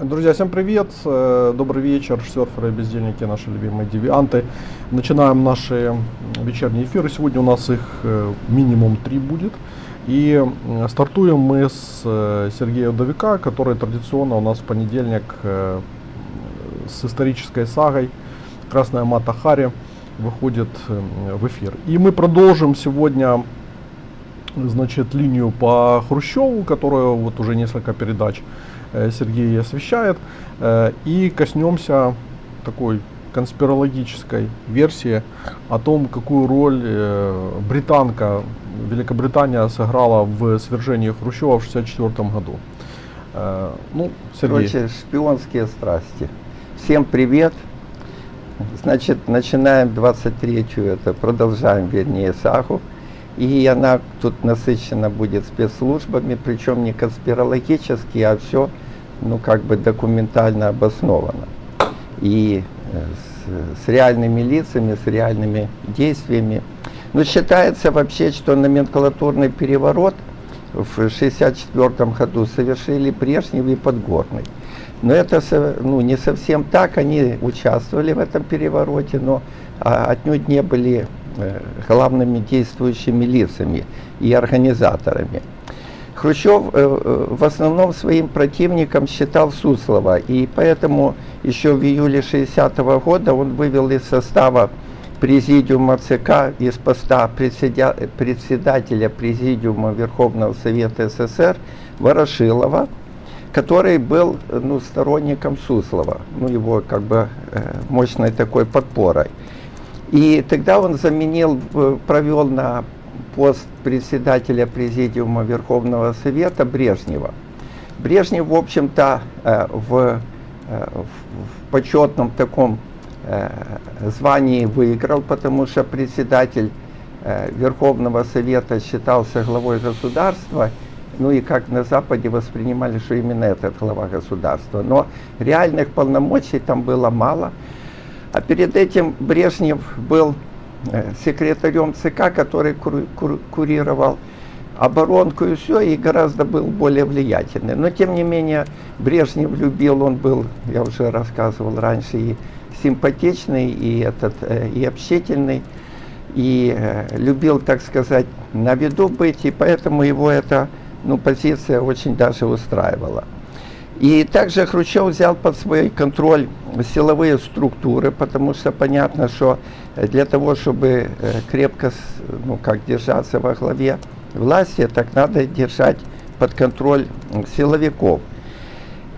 Друзья, всем привет! Добрый вечер, серферы, бездельники, наши любимые девианты. Начинаем наши вечерние эфиры. Сегодня у нас их минимум 3 будет. И стартуем мы с Сергея Удовика, который традиционно у нас в понедельник с исторической сагой «Красная Мата Хари» выходит в эфир. И мы продолжим сегодня, значит, линию по Хрущеву, которую вот уже несколько передач Сергей освещает, и коснемся такой конспирологической версии о том, какую роль британка Великобритания сыграла в свержении Хрущева в 1964 году. Ну, Сергей. Короче, шпионские страсти. Всем привет. Значит, начинаем 23-ю, продолжаем, вернее, сагу. И она тут насыщена будет спецслужбами, причем не конспирологически, а все, ну, как бы документально обосновано. И с реальными лицами, с реальными действиями. Но считается вообще, что номенклатурный переворот в 1964 году совершили Брежнев и Подгорный. Но это, ну, не совсем так, они участвовали в этом перевороте, но отнюдь не были главными действующими лицами и организаторами. Хрущев в основном своим противником считал Суслова, и поэтому еще в июле 1960 года он вывел из состава президиума ЦК, из поста председателя президиума Верховного Совета СССР Ворошилова, который был, ну, сторонником Суслова, ну, его как бы мощной такой подпорой. И тогда он провел на пост председателя президиума Верховного Совета Брежнева. Брежнев, в общем-то, в почетном таком звании выиграл, потому что председатель Верховного Совета считался главой государства, ну и как на Западе воспринимали, что именно этот глава государства. Но реальных полномочий там было мало. А перед этим Брежнев был секретарем ЦК, который курировал оборонку и все, и гораздо был более влиятельный. Но тем не менее Брежнев любил, он был, я уже рассказывал раньше, и симпатичный, и общительный, и любил, так сказать, на виду быть, и поэтому его эта, ну, позиция очень даже устраивала. И также Хрущев взял под свой контроль силовые структуры, потому что понятно, что для того, чтобы крепко, ну, как держаться во главе власти, так надо держать под контроль силовиков.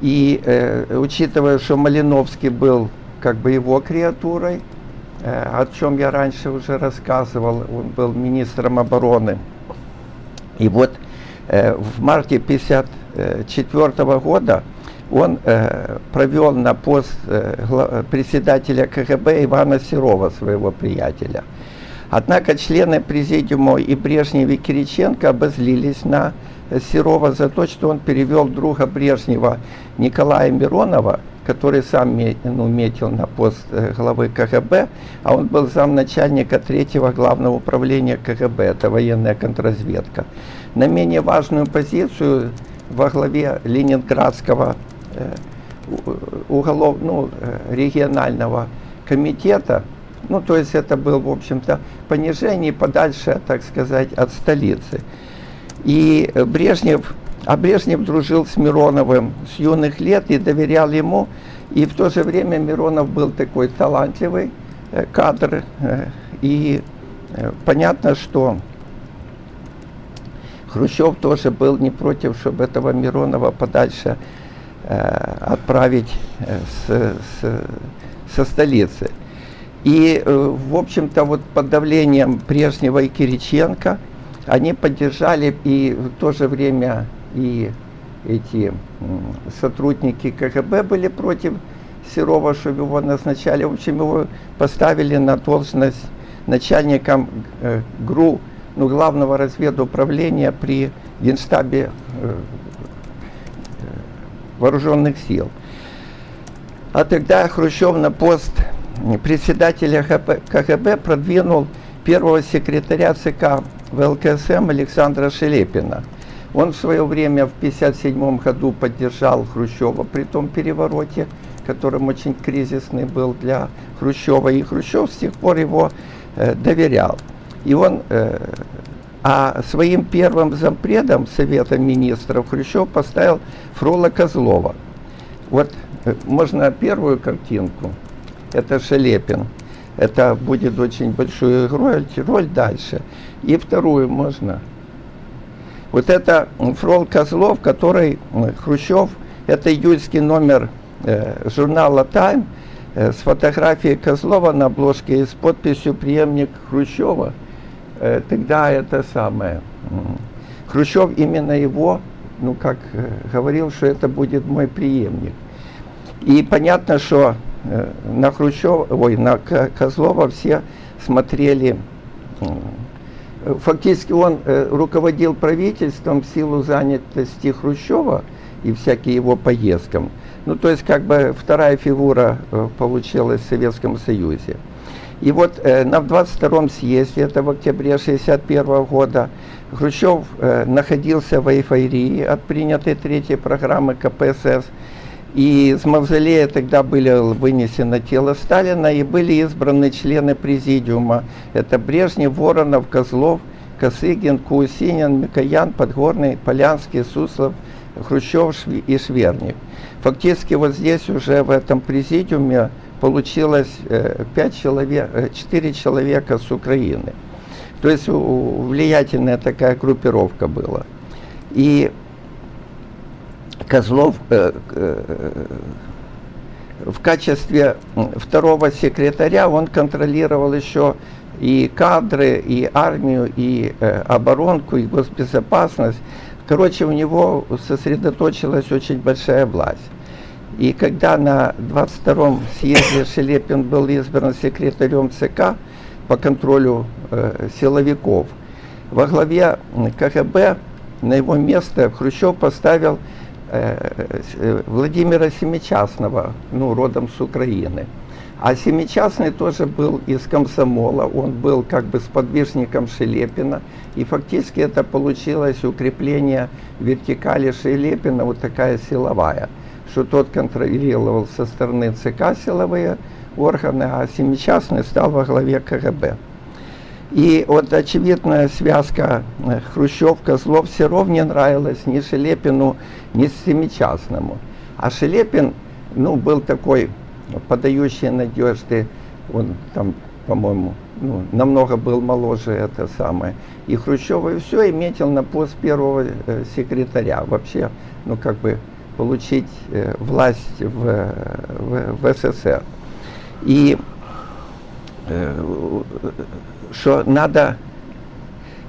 И учитывая, что Малиновский был как бы его креатурой, о чем я раньше уже рассказывал, он был министром обороны. И вот в марте 1954 года он провел на пост председателя КГБ Ивана Серова, своего приятеля. Однако члены президиума и Брежнев, и Кириченко обозлились на Серова за то, что он перевел друга Брежнева Николая Миронова, который сам метил на пост главы КГБ, а он был замначальника 3-го главного управления КГБ, это военная контрразведка, на менее важную позицию во главе Ленинградского регионального комитета. Ну, то есть это был, в общем-то, понижение подальше, так сказать, от столицы. И Брежнев дружил с Мироновым с юных лет и доверял ему, и в то же время Миронов был такой талантливый кадр, и понятно, что Хрущев тоже был не против, чтобы этого Миронова подальше отправить со столицы. И, в общем-то, вот под давлением Брежнева и Кириченко они поддержали, и в то же время и эти сотрудники КГБ были против Серова, чтобы его назначали. В общем, его поставили на должность начальником ГРУ, ну, главного разведуправления при Генштабе вооруженных сил. А тогда Хрущев на пост председателя КГБ продвинул первого секретаря ЦК ВЛКСМ Александра Шелепина. Он в свое время в 1957 году поддержал Хрущева при том перевороте, которым очень кризисный был для Хрущева. И Хрущев с тех пор его доверял. И он, а своим первым зампредом Совета министров Хрущев поставил Фрола Козлова. Вот можно первую картинку. Это Шелепин. Это будет очень большую роль дальше. И вторую можно. Вот это Фрол Козлов, который Хрущев, это июльский номер журнала «Тайм» с фотографией Козлова на обложке и с подписью «Преемник Хрущева». Тогда это самое. Хрущев именно его, ну как говорил, что это будет мой преемник. И понятно, что на Хрущева, на Козлова все смотрели. Фактически он руководил правительством в силу занятости Хрущева и всякие его поездкам. Ну, то есть, как бы вторая фигура получилась в Советском Союзе. И вот на 22-м съезде, это в октябре 1961 года, Хрущев находился в эйфории от принятой третьей программы КПСС. И из мавзолея тогда были вынесено тело Сталина и были избраны члены президиума. Это Брежнев, Воронов, Козлов, Косыгин, Кусинин, Микоян, Подгорный, Полянский, Суслов, Хрущев и Шверник. Фактически вот здесь уже в этом президиуме получилось 4 человека с Украины. То есть влиятельная такая группировка была. И Козлов в качестве второго секретаря он контролировал еще и кадры, и армию, и оборонку, и госбезопасность. Короче, у него сосредоточилась очень большая власть. И когда на 22-м съезде Шелепин был избран секретарем ЦК по контролю силовиков, во главе КГБ на его место Хрущев поставил Владимира Семичастного, ну, родом с Украины. А Семичастный тоже был из комсомола, он был как бы сподвижником Шелепина, и фактически это получилось укрепление вертикали Шелепина, вот такая силовая, что тот контролировал со стороны ЦК силовые органы, а Семичастный стал во главе КГБ. И вот очевидная связка Хрущев-Козлов все равно не нравилась ни Шелепину, ни Семичастному. А Шелепин, ну, был такой подающий надежды, он там, по-моему, ну, намного был моложе, это самое. И Хрущева и все, и метил на пост первого секретаря. Вообще, ну, как бы получить власть в СССР. И что надо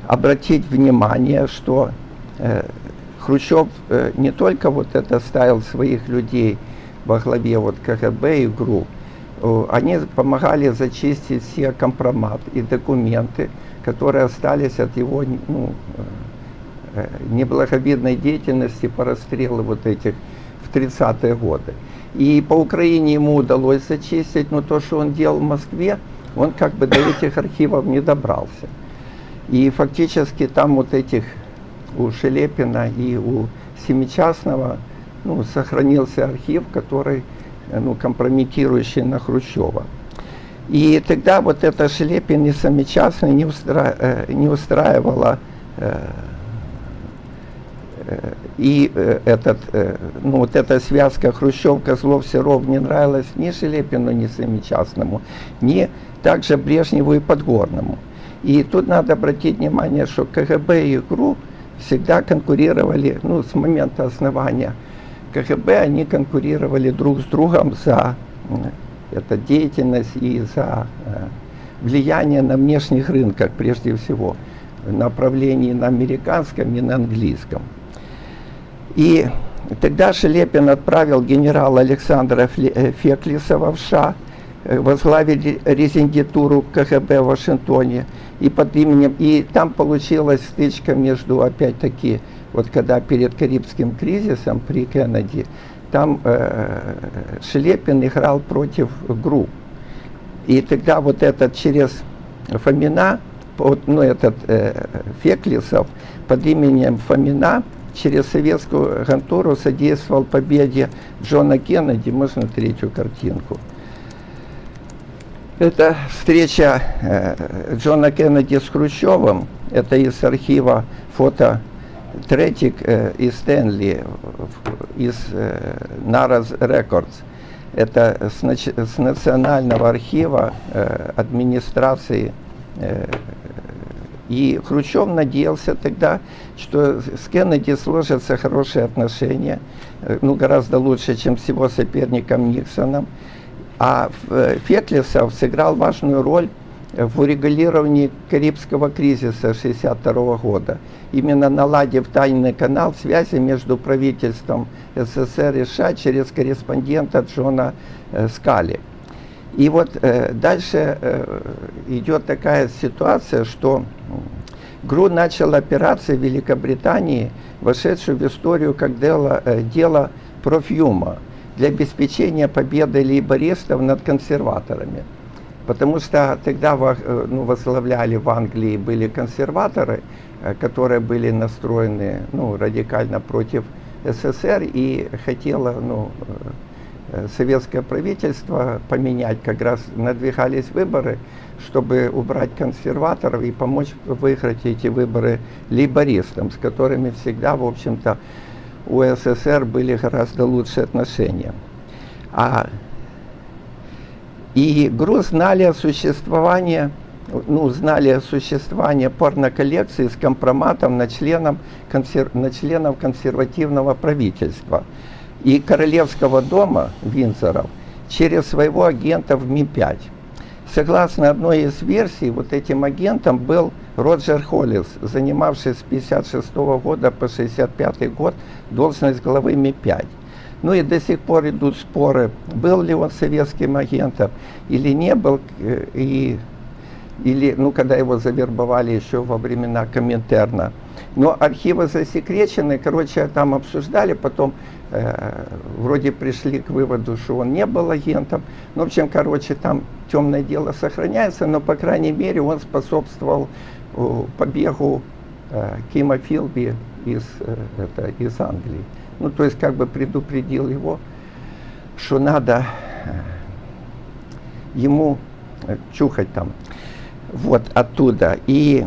обратить внимание, что Хрущев не только вот это ставил своих людей во главе вот КГБ и ГРУ, они помогали зачистить все компромат и документы, которые остались от его, ну, неблаговидной деятельности по расстрелу вот этих в 30-е годы. И по Украине ему удалось зачистить, но то, что он делал в Москве, он как бы до этих архивов не добрался. И фактически там вот этих у Шелепина и у Семичастного, ну, сохранился архив, который, ну, компрометирующий на Хрущева. И тогда вот это Шелепин и Семичастный не устраивало ну, вот эта связка Хрущев-Козлов все равно не нравилась ни Шелепину, ни Семичастному, ни также Брежневу и Подгорному. И тут надо обратить внимание, что КГБ и ГРУ всегда конкурировали, ну, с момента основания КГБ, они конкурировали друг с другом за эту деятельность и за влияние на внешних рынках, прежде всего, направлении на американском и на английском. И тогда Шелепин отправил генерала Александра Феклисова в США возглавить резидентуру КГБ в Вашингтоне, и под именем, и там получилась стычка между, опять-таки, вот когда перед Карибским кризисом при Кеннеди, там Шелепин играл против ГРУ. И тогда вот этот через Фомина ну, этот Феклисов под именем Фомина через советскую агентуру содействовал победе Джона Кеннеди. Можно третью картинку? Это встреча Джона Кеннеди с Хрущевым. Это из архива фото Третик и Стэнли из Нараз Рекордс. Это с национального архива администрации. И Хрущев надеялся тогда, что с Кеннеди сложатся хорошие отношения, ну, гораздо лучше, чем с его соперником Никсоном. А Феклисов сыграл важную роль в урегулировании Карибского кризиса 1962 года, именно наладив тайный канал связи между правительством СССР и США через корреспондента Джона Скали. И вот дальше идет такая ситуация, что ГРУ начал операцию в Великобритании, вошедшую в историю как дело Профьюма, для обеспечения победы лейбористов над консерваторами. Потому что тогда возглавляли в Англии были консерваторы, которые были настроены радикально против СССР и хотело советское правительство поменять, как раз надвигались выборы, чтобы убрать консерваторов и помочь выиграть эти выборы лейбористам, с которыми всегда, в общем-то, у СССР были гораздо лучшие отношения. И ГРУ знали о существовании порноколлекции с компроматом на членов консервативного правительства и Королевского дома Виндзоров через своего агента в Ми-5. Согласно одной из версий, вот этим агентом был Роджер Холлис, занимавший с 1956 года по 1965 год должность главы Ми-5. Ну и до сих пор идут споры, был ли он советским агентом или не был, когда его завербовали еще во времена Коминтерна. Но архивы засекречены, там обсуждали, потом вроде пришли к выводу, что он не был агентом. В общем, там темное дело сохраняется, но, по крайней мере, он способствовал побегу Кима Филби из Англии. То есть, предупредил его, что надо ему чухать там. Вот оттуда. И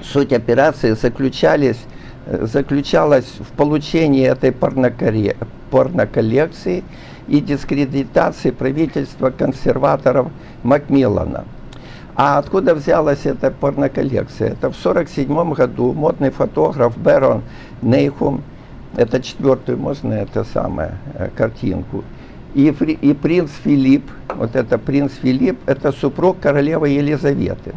суть операции заключалась в получении этой порноколлекции и дискредитации правительства консерваторов Макмиллана. А откуда взялась эта порноколлекция? Это в 1947 году модный фотограф Бэрон Нейхум, это четвертую, можно картинку, и принц Филипп, принц Филипп, это супруг королевы Елизаветы.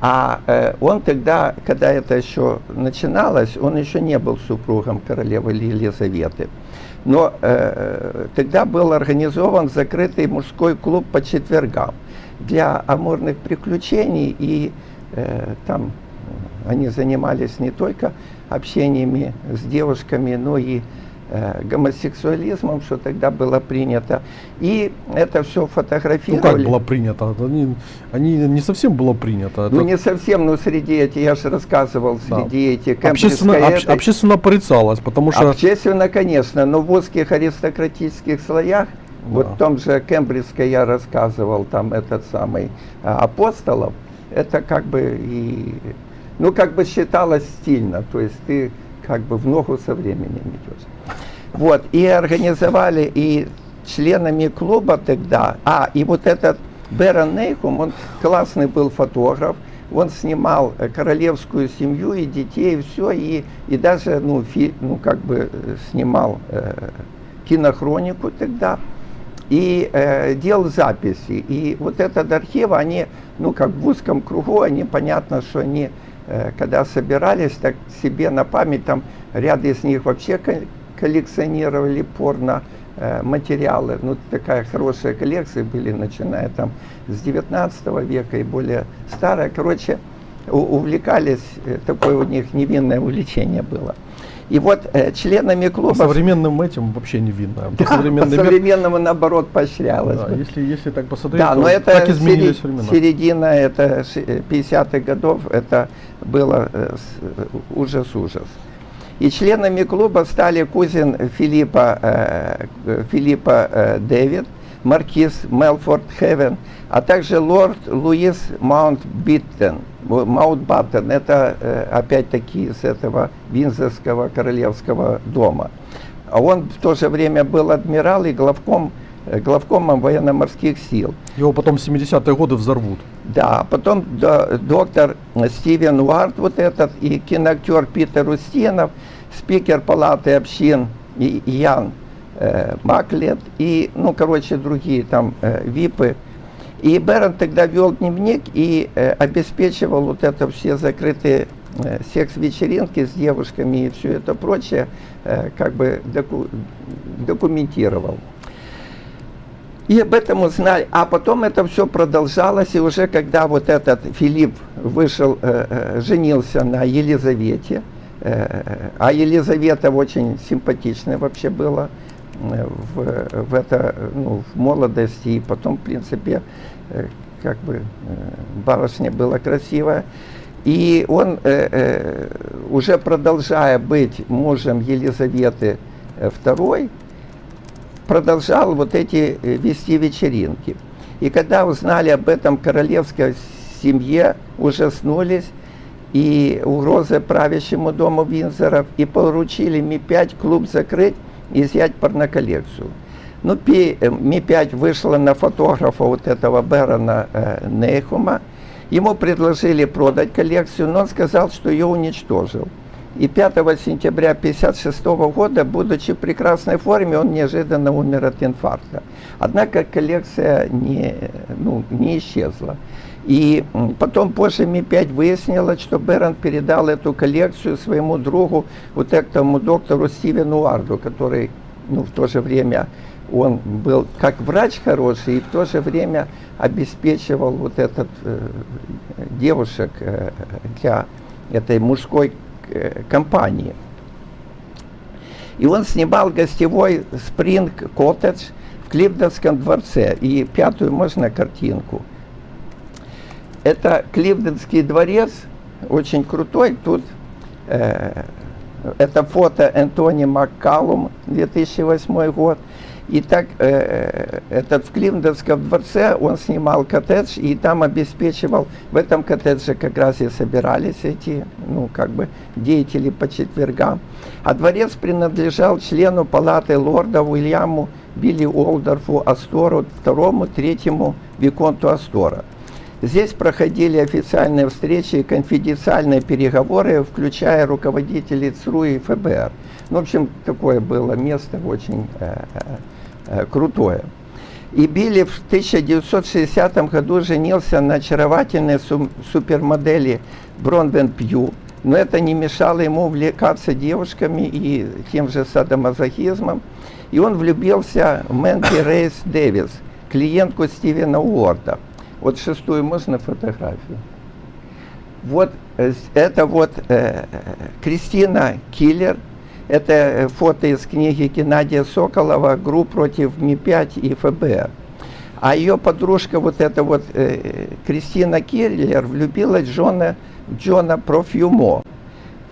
А он тогда, когда это еще начиналось, он еще не был супругом королевы Елизаветы. Но тогда был организован закрытый мужской клуб по четвергам для амурных приключений, и там они занимались не только общениями с девушками, но и гомосексуализмом, что тогда было принято. И это все фотографировали. Как было принято? Они не совсем было принято. Не совсем, но среди этих, я же рассказывал, среди этих... Общественно порицалось, потому что... Общественно, конечно, но в узких аристократических слоях, вот в том же Кембриджской я рассказывал, там Апостолов, это считалось стильно, то есть ты в ногу со временем идешь. Вот, и организовали, и членами клуба тогда, и вот этот Бэрон Нейхум, он классный был фотограф, он снимал королевскую семью и детей, и все, и даже, снимал кинохронику тогда, и делал записи. И вот этот архив, они, в узком кругу, они, понятно, что они, когда собирались, так себе на память, там ряд из них вообще коллекционировали порно-материалы. Такая хорошая коллекция были, начиная там с 19 века и более старая. Увлекались, такое у них невинное увлечение было. И вот членами По клуба современным этим вообще не видно. да, по современному наоборот поощрялось. Да, если так посмотреть, Да, то но это так изменились времена. середина это 50-х годов, это было ужас-ужас. И членами клуба стали кузен Филиппа Дэвид, маркиз Мелфорд Хевен, а также лорд Луис Маунтбаттен. Это опять-таки из этого Виндзорского королевского дома. А он в то же время был адмирал и главкомом военно-морских сил. Его потом в 70-е годы взорвут. Да, потом доктор Стивен Уарт, вот этот, и киноактер Питер Устинов, спикер палаты общин Ян Маклет и, другие там випы. И Берн тогда вел дневник и обеспечивал вот это все закрытые секс-вечеринки с девушками и все это прочее, документировал. И об этом узнали. А потом это все продолжалось, и уже когда вот этот Филипп женился на Елизавете, а Елизавета очень симпатичная вообще была в молодости, и потом, в принципе, барышня была красивая. И он, уже продолжая быть мужем Елизаветы II, продолжал вот эти вести вечеринки. И когда узнали об этом королевской семье, ужаснулись, и угрозы правящему дому Виндзоров, и поручили Ми-5 клуб закрыть и изъять порноколлекцию. Ми-5 вышла на фотографа вот этого Берона Нейхума. Ему предложили продать коллекцию, но он сказал, что ее уничтожил. И 5 сентября 1956 года, будучи в прекрасной форме, он неожиданно умер от инфаркта. Однако коллекция не исчезла. И потом позже Ми-5 выяснила, что Берн передал эту коллекцию своему другу, вот этому доктору Стивену Уарду, который в то же время он был как врач хороший и в то же время обеспечивал вот этот девушек для этой мужской компании. И он снимал гостевой спринг-коттедж в Кливденском дворце. И 5-ю можно картинку. Это Кливденский дворец, очень крутой. Тут это фото Энтони Маккалум, 2008 год. И так в Кливденском дворце он снимал коттедж и там обеспечивал, в этом коттедже как раз и собирались эти, деятели по четвергам. А дворец принадлежал члену палаты лорда Уильяму Билли Олдорфу Астору, 2-му, 3-му виконту Астора. Здесь проходили официальные встречи и конфиденциальные переговоры, включая руководителей ЦРУ и ФБР. В общем, такое было место очень крутое. И Билли в 1960 году женился на очаровательной супермодели Бронвен Пью, но это не мешало ему увлекаться девушками и тем же садомазохизмом. И он влюбился в Мэнди Рейс Дэвис, клиентку Стивена Уорда. Вот 6-ю можно фотографию? Вот это Кристина Киллер. Это фото из книги Геннадия Соколова «ГРУ против Ми-5 и ФБР». А ее подружка, Кристина Киллер, влюбилась в Джона Профьюмо.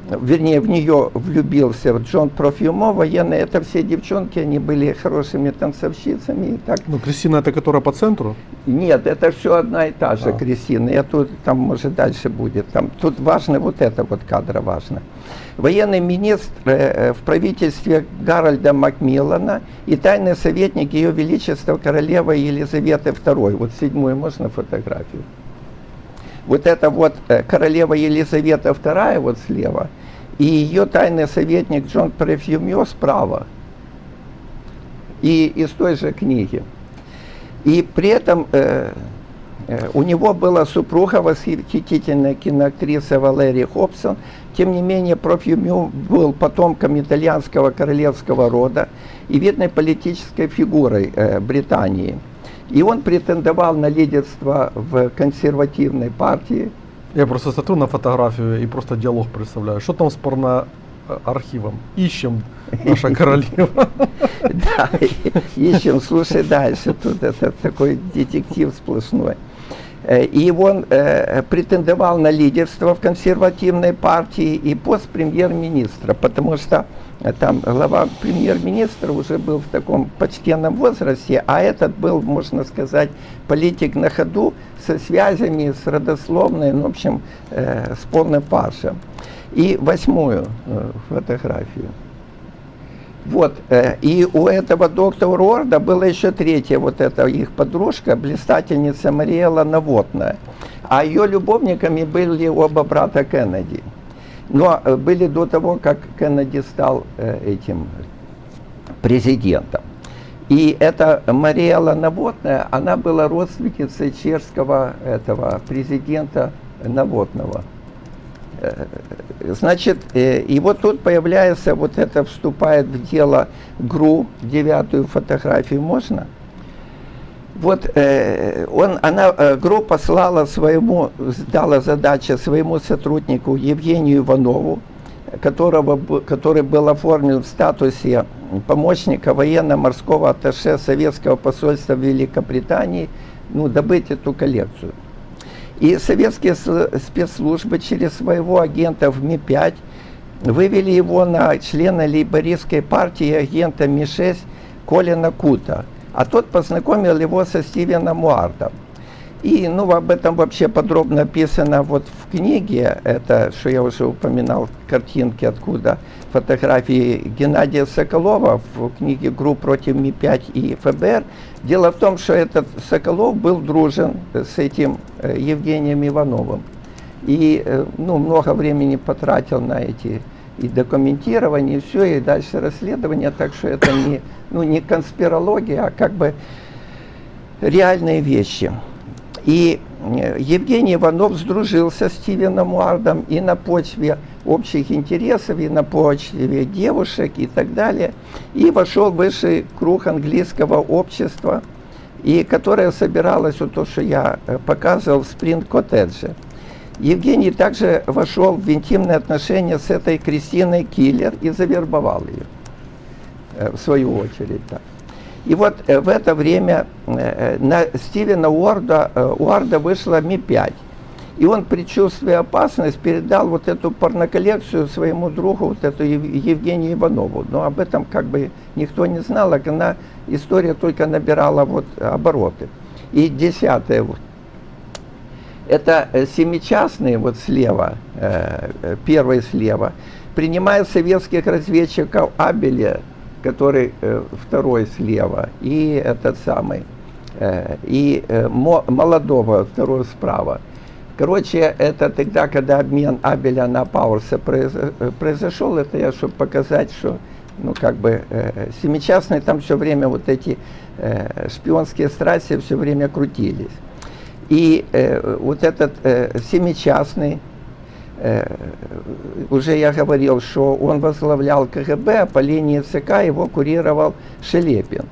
Вернее, в нее влюбился Джон Профьюмо, военный. Это все девчонки, они были хорошими танцовщицами. И так. Кристина, это которая по центру? Нет, это все одна и та же Кристина. Там, может, дальше будет. Тут важно это кадр важно. Военный министр в правительстве Гарольда Макмиллана и тайный советник Ее Величества королевы Елизаветы II. Вот 7-ю можно фотографию? Вот это королева Елизавета II слева, и ее тайный советник Джон Профьюмо справа. И из той же книги. И при этом у него была супруга, восхитительная киноактриса Валерия Хобсон. Тем не менее, Профьюмо был потомком итальянского королевского рода и видной политической фигурой Британии. И он претендовал на лидерство в консервативной партии. Я просто смотрю на фотографию и просто диалог представляю. Что там с архивам. Ищем, наша королева. Да, ищем, слушай дальше, тут это такой детектив сплошной. И он претендовал на лидерство в консервативной партии и пост премьер-министра, потому что там глава премьер-министра уже был в таком почтенном возрасте, а этот был, можно сказать, политик на ходу, со связями, с родословной, ну, в общем, с полным фаршем. И 8-ю фотографию. Вот, и у этого доктора Уорда была еще 3-я, вот эта их подружка, блистательница Мариэлла Новотная. А ее любовниками были оба брата Кеннеди. Но были до того, как Кеннеди стал этим президентом. И эта Мариэлла Новотная, она была родственницей чешского этого президента Новотного. Значит, и вот тут появляется, вот это вступает в дело ГРУ, 9-ю фотографию можно? Вот ГРУ послала дала задачу своему сотруднику Евгению Иванову, который был оформлен в статусе помощника военно-морского атташе советского посольства в Великобритании, ну, добыть эту коллекцию. И советские спецслужбы через своего агента в Ми-5 вывели его на члена лейбористской партии агента Ми-6 Колина Кута. А тот познакомил его со Стивеном Уардом. И, ну, об этом вообще подробно описано вот в книге, это, что я уже упоминал, картинки откуда, фотографии Геннадия Соколова в книге «ГРУ против Ми-5 и ФБР». Дело в том, что этот Соколов был дружен с этим Евгением Ивановым. И, ну, много времени потратил на эти и документирование, и все, и дальше расследование, так что это не, ну, не конспирология, а как бы реальные вещи. И Евгений Иванов сдружился с Стивеном Уардом и на почве общих интересов, и на почве девушек и так далее, и вошел в высший круг английского общества, и которое собиралось, вот то, что я показывал, в Спринг-коттедже. Евгений также вошел в интимные отношения с этой Кристиной Киллер и завербовал ее, в свою очередь. Да. И вот в это время на Стивена Уарда вышла Ми-5. И он, предчувствуя опасность, передал вот эту порноколлекцию своему другу, вот эту Евгению Иванову. Но об этом как бы никто не знал, а история только набирала вот обороты. И 10-е вот. Это семичастный вот слева, первый слева, принимая советских разведчиков Абеля, который второй слева, и этот самый, и молодого, второй справа. Короче, это тогда, когда обмен Абеля на Пауэрса произошел, это я, чтобы показать, что, ну, как бы, семичастные, там все время вот эти шпионские страсти все время крутились. И вот этот семичастный, уже я говорил, что он возглавлял КГБ, а по линии ЦК его курировал Шелепин.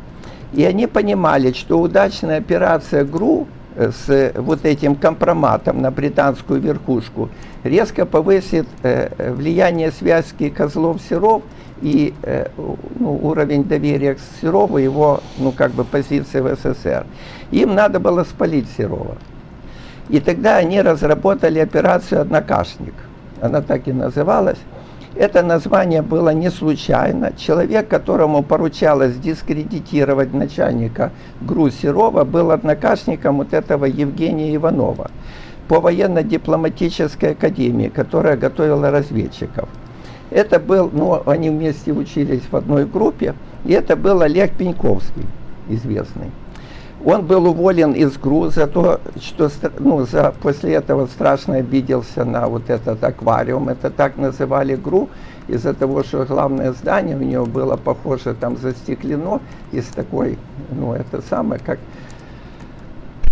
И они понимали, что удачная операция ГРУ с вот этим компроматом на британскую верхушку резко повысит влияние связки Козлов-Серов и ну, уровень доверия к Серову, его, ну, как бы, позиции в СССР. Им надо было спалить Серова. И тогда они разработали операцию «Однокашник». Она так и называлась. Это название было не случайно. Человек, которому поручалось дискредитировать начальника ГРУ Серова, был однокашником вот этого Евгения Иванова по военно-дипломатической академии, которая готовила разведчиков. Это был, ну, они вместе учились в одной группе, и это был Олег Пеньковский, известный. Он был уволен из ГРУ за то, что, ну, после этого страшно обиделся на вот этот аквариум. Это так называли ГРУ, из-за того, что главное здание у него было похоже, там застеклено, из такой, ну, это самое, как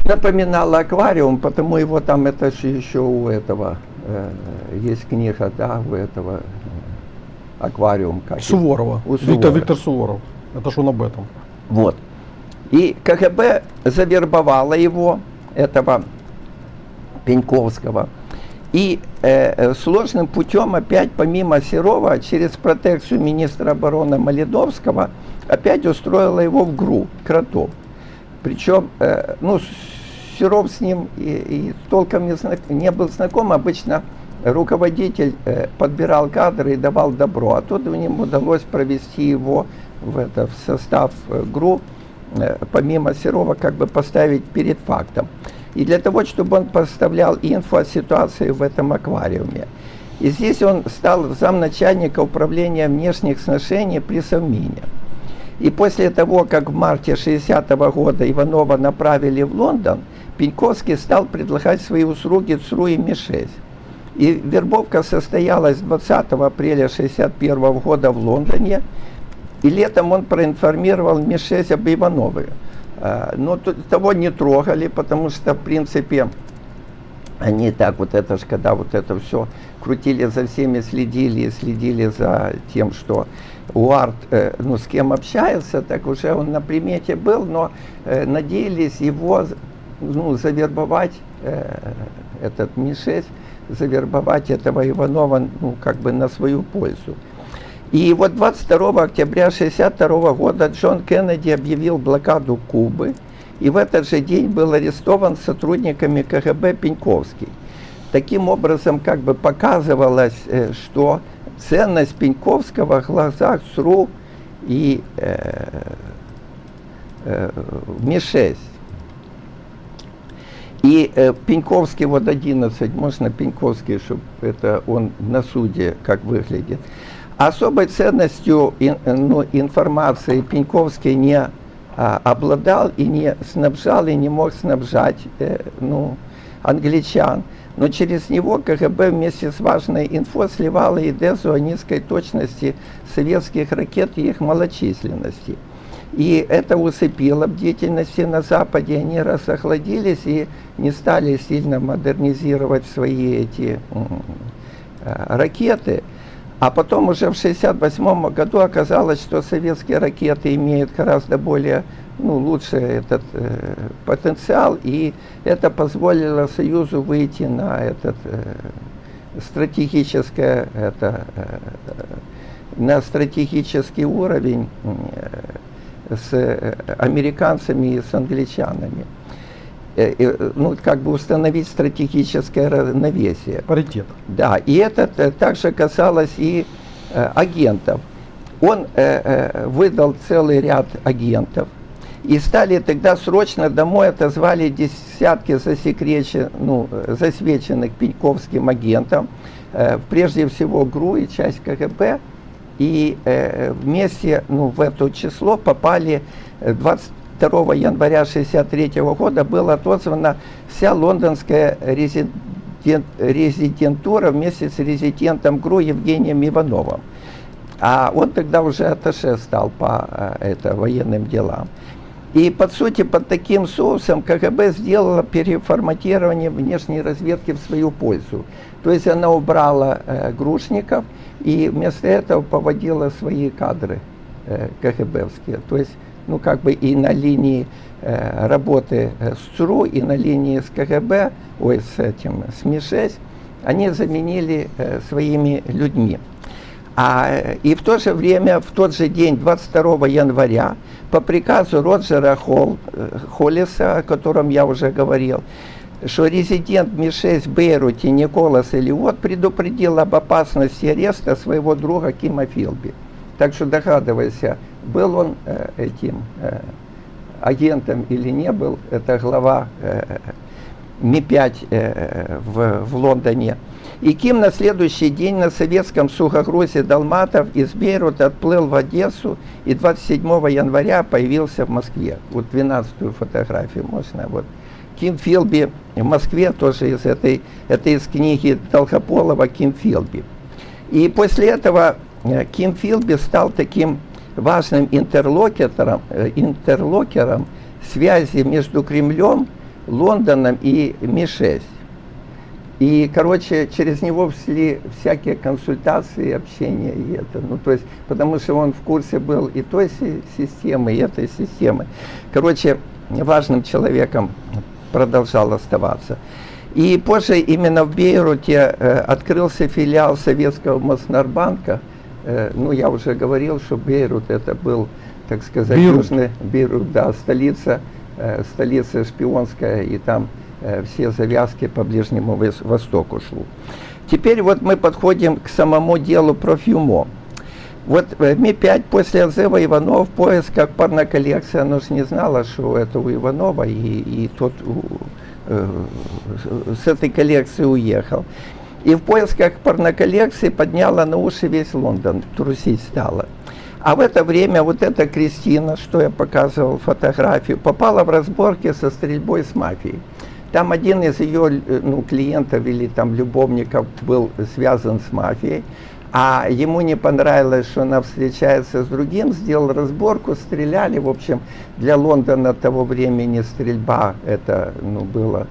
напоминало аквариум, потому его там, это же еще у этого, есть книга, да, у этого аквариум. Как Суворова. Виктор Суворов. Это ж он об этом. Вот. И КГБ завербовало его, этого Пеньковского, И сложным путем опять, помимо Серова, через протекцию министра обороны Малиновского, опять устроила его в ГРУ, Кротов. Причем, ну, Серов с ним и толком не был знаком. Обычно руководитель подбирал кадры и давал добро. А тут им удалось провести его в состав ГРУ, помимо Серова, как бы поставить перед фактом. И для того, чтобы он поставлял инфу о ситуации в этом аквариуме. И здесь он стал замначальника управления внешних сношений при Совмине. И после того, как в марте 60-го года Иванова направили в Лондон, Пеньковский стал предлагать свои услуги ЦРУ и МИ-6. И вербовка состоялась 20 апреля 1961 года в Лондоне. И летом он проинформировал МИ-6 об Иванове. Но того не трогали, потому что, в принципе, они так вот это ж, когда вот это все крутили за всеми, следили за тем, что УАРТ, ну, с кем общается, так уже он на примете был, но надеялись его, ну, завербовать, этот МИ-6, завербовать этого Иванова, ну, как бы на свою пользу. И вот 22 октября 1962 года Джон Кеннеди объявил блокаду Кубы, и в этот же день был арестован сотрудниками КГБ Пеньковский. Таким образом, как бы показывалось, что ценность Пеньковского в глазах ЦРУ и МИ-6. И Пеньковский, вот 11, можно Пеньковский, чтобы это он на суде как выглядит. Особой ценностью информации Пеньковский не обладал и не снабжал, и не мог снабжать англичан. Но через него КГБ вместе с важной инфо сливало и дезу о низкой точности советских ракет и их малочисленности. И это усыпило бдительности на Западе, они разохладились и не стали сильно модернизировать свои эти ракеты. А потом уже в 1968 году оказалось, что советские ракеты имеют гораздо более, лучший этот потенциал, и это позволило Союзу выйти на этот на стратегический уровень с американцами и с англичанами. Как бы установить стратегическое равновесие. Паритет. Да, и это также касалось и агентов. Он выдал целый ряд агентов, и стали тогда срочно домой отозвали десятки засвеченных Пеньковским агентам, прежде всего ГРУ и часть КГБ, и вместе в это число попали 22 января 1963 года была отозвана вся лондонская резидентура вместе с резидентом ГРУ Евгением Ивановым. А он тогда уже атташе стал по военным делам. И, по сути, под таким соусом КГБ сделала переформатирование внешней разведки в свою пользу. То есть она убрала грушников и вместо этого поводила свои кадры КГБовские. То есть, и на линии работы с ЦРУ, и на линии с КГБ, с МИ-6, они заменили своими людьми. И в то же время, в тот же день, 22 января, по приказу Роджера Холлиса, о котором я уже говорил, что резидент МИ-6 в Бейруте Николас Элиот предупредил об опасности ареста своего друга Кима Филби. Так что догадывайся, был он этим агентом или не был, это глава Ми-5 в Лондоне. И Ким на следующий день на советском сухогрузе «Далматов» из Бейрута отплыл в Одессу и 27 января появился в Москве. Вот 12-ю фотографию можно. Вот. Ким Филби в Москве, тоже это из книги Долгополова «Ким Филби». И после этого Ким Филби стал таким важным интерлокером связи между Кремлем, Лондоном и Ми-6. И, через него шли всякие консультации, общения, и это, потому что он в курсе был и той системы, и этой системы. Важным человеком продолжал оставаться. И позже именно в Бейруте открылся филиал советского Моснарбанка. Ну, я уже говорил, что Бейрут это был, так сказать, южный Бейрут, да, столица шпионская, и там все завязки по Ближнему Востоку шло. Теперь вот мы подходим к самому делу про Фюмо. Вот Ми-5 после отзыва Иванова в поисках порноколлекции, оно же не знало, что это у Иванова, и тот с этой коллекции уехал. И в поисках порноколлекции подняла на уши весь Лондон, трусить стала. А в это время вот эта Кристина, что я показывал фотографию, попала в разборки со стрельбой с мафией. Там один из ее клиентов или там любовников был связан с мафией, а ему не понравилось, что она встречается с другим, сделал разборку, стреляли. В общем, для Лондона того времени стрельба это было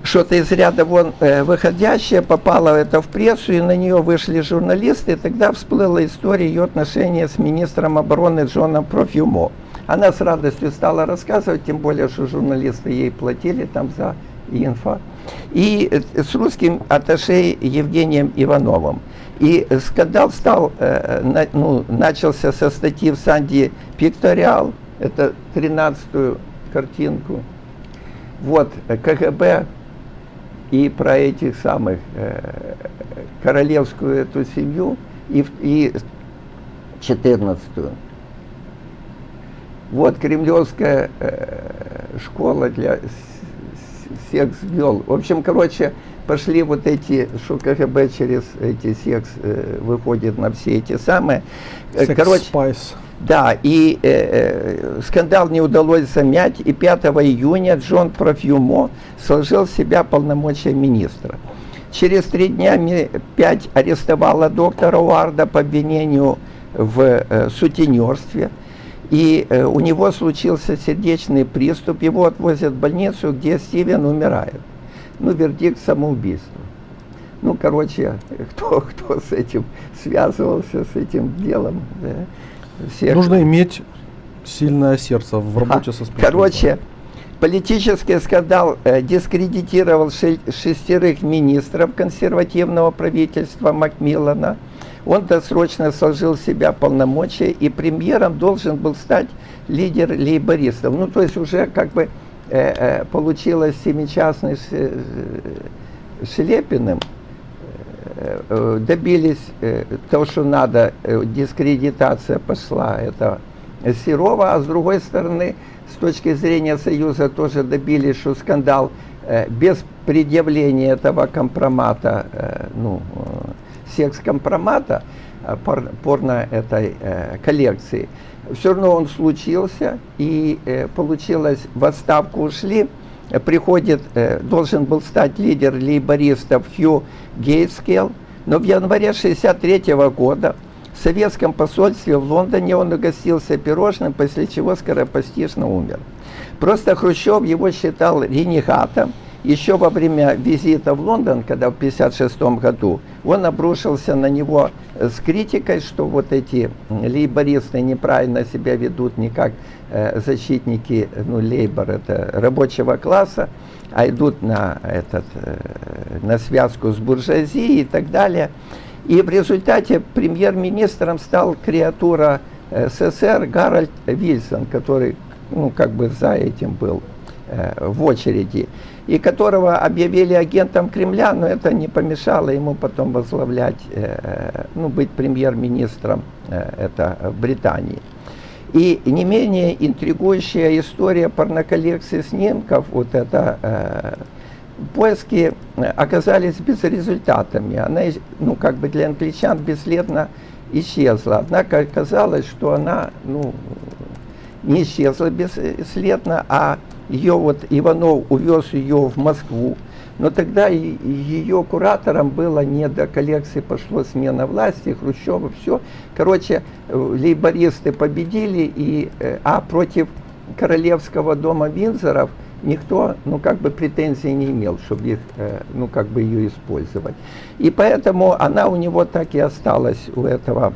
что-то из ряда вон выходящее, попало это в прессу, и на нее вышли журналисты, и тогда всплыла история ее отношения с министром обороны Джоном Профюмо. Она с радостью стала рассказывать, тем более, что журналисты ей платили там за инфо. И с русским атташе Евгением Ивановым. И скандал начался со статьи в Санди Пикториал, это 13-ю картинку. Вот, КГБ и про этих самых королевскую эту семью, и 14-ю. Вот кремлевская школа для секс-гел. В общем, короче, пошли вот эти, что КГБ через эти секс выходит на все эти самые. Короче, Спайс. да, и скандал не удалось замять, и 5 июня Джон Профюмо сложил в себя полномочия министра. Через 3 дня Ми-5 арестовала доктора Уарда по обвинению в сутенерстве. И у него случился сердечный приступ, его отвозят в больницу, где Стивен умирает. Ну, вердикт самоубийства. Ну, короче, кто с этим связывался, с этим делом. Да, всех... Нужно иметь сильное сердце в работе со спецслужбами. Короче, политический скандал дискредитировал 6 министров консервативного правительства Макмиллана. Он досрочно сложил в себя полномочия, и премьером должен был стать лидер лейбористов. Ну, то есть уже как бы получилось семичастный Шелепиным, добились того, что надо, дискредитация пошла, это Серова, а с другой стороны, с точки зрения Союза, тоже добились, что скандал без предъявления этого компромата, секс-компромата, порно этой коллекции, все равно он случился, и получилось, в отставку ушли, приходит, должен был стать лидер лейбористов Хью Гейтскелл, но в январе 1963 года в советском посольстве в Лондоне он угостился пирожным, после чего скоропостижно умер. Просто Хрущев его считал ренегатом. Еще во время визита в Лондон, когда в 1956 году, он обрушился на него с критикой, что вот эти лейбористы неправильно себя ведут не как защитники, лейбор это рабочего класса, а идут на связку с буржуазией и так далее. И в результате премьер-министром стал креатура СССР Гарольд Вильсон, который как бы за этим был в очереди, и которого объявили агентом Кремля, но это не помешало ему потом возглавлять, быть премьер-министром в Британии. И не менее интригующая история порноколлекции снимков, вот это поиски оказались безрезультатами. Она, как бы для англичан бесследно исчезла. Однако оказалось, что она, не исчезла бесследно, а ее Иванов увез ее в Москву. Но тогда ее куратором было не до коллекции, пошло смена власти, Хрущева, все. Короче, лейбористы победили, а против королевского дома Виндзоров никто, претензий не имел, чтобы их, ее использовать. И поэтому она у него так и осталась, у этого.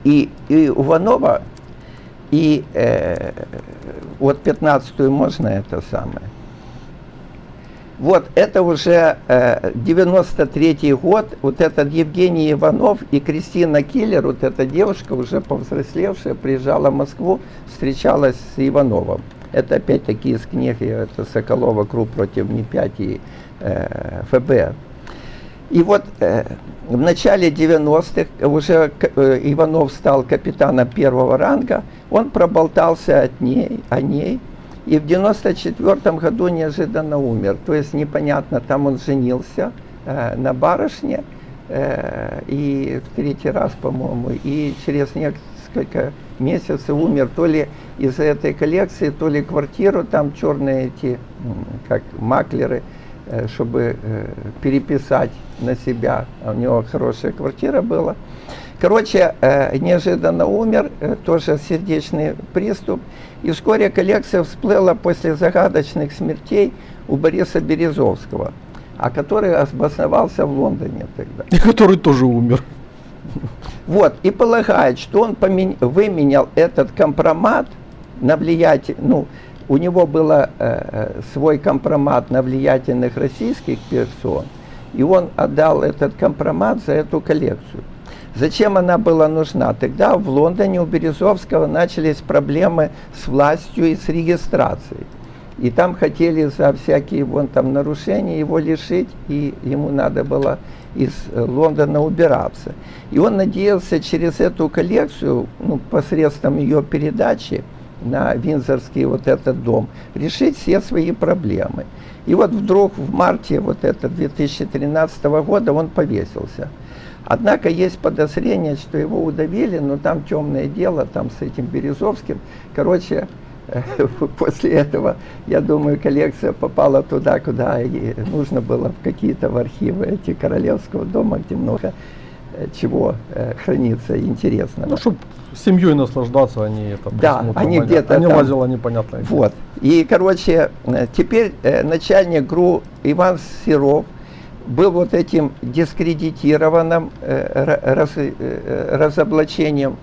И у Иванова, и вот 15-ю можно это самое. Вот это уже 93-й год, вот этот Евгений Иванов и Кристина Киллер, вот эта девушка, уже повзрослевшая, приезжала в Москву, встречалась с Ивановым. Это опять-таки из книги это Соколова «Круг против МИ-5» и ФБР. И вот в начале 90-х уже Иванов стал капитаном первого ранга, он проболтался о ней, и в 94 году неожиданно умер. То есть непонятно, там он женился на барышне, и в третий раз, по-моему, и через несколько месяцев умер то ли из-за этой коллекции, то ли квартиру, там черные эти, как маклеры, чтобы переписать на себя. У него хорошая квартира была. Короче, неожиданно умер, тоже сердечный приступ. И вскоре коллекция всплыла после загадочных смертей у Бориса Березовского, а который обосновался в Лондоне тогда. И который тоже умер. Вот, и полагает, что он выменял этот компромат на влиятельный, ну, у него был свой компромат на влиятельных российских персон, и он отдал этот компромат за эту коллекцию. Зачем она была нужна? Тогда в Лондоне у Березовского начались проблемы с властью и с регистрацией. И там хотели за всякие вон там нарушения его лишить, и ему надо было из Лондона убираться. И он надеялся через эту коллекцию, ну, посредством ее передачи на Виндзорский вот этот дом, решить все свои проблемы. И вот вдруг в марте вот это 2013 года он повесился. Однако есть подозрение, что его удавили, но там темное дело, там с этим Березовским. Короче, после этого, я думаю, коллекция попала туда, куда ей нужно было, в какие-то в архивы эти Королевского дома, где много чего хранится интересного. Ну, чтобы с семьей наслаждаться, они это да, они где-то они там лазило непонятно. Вот. И, короче, теперь начальник ГРУ Иван Серов был вот этим дискредитированным разоблачением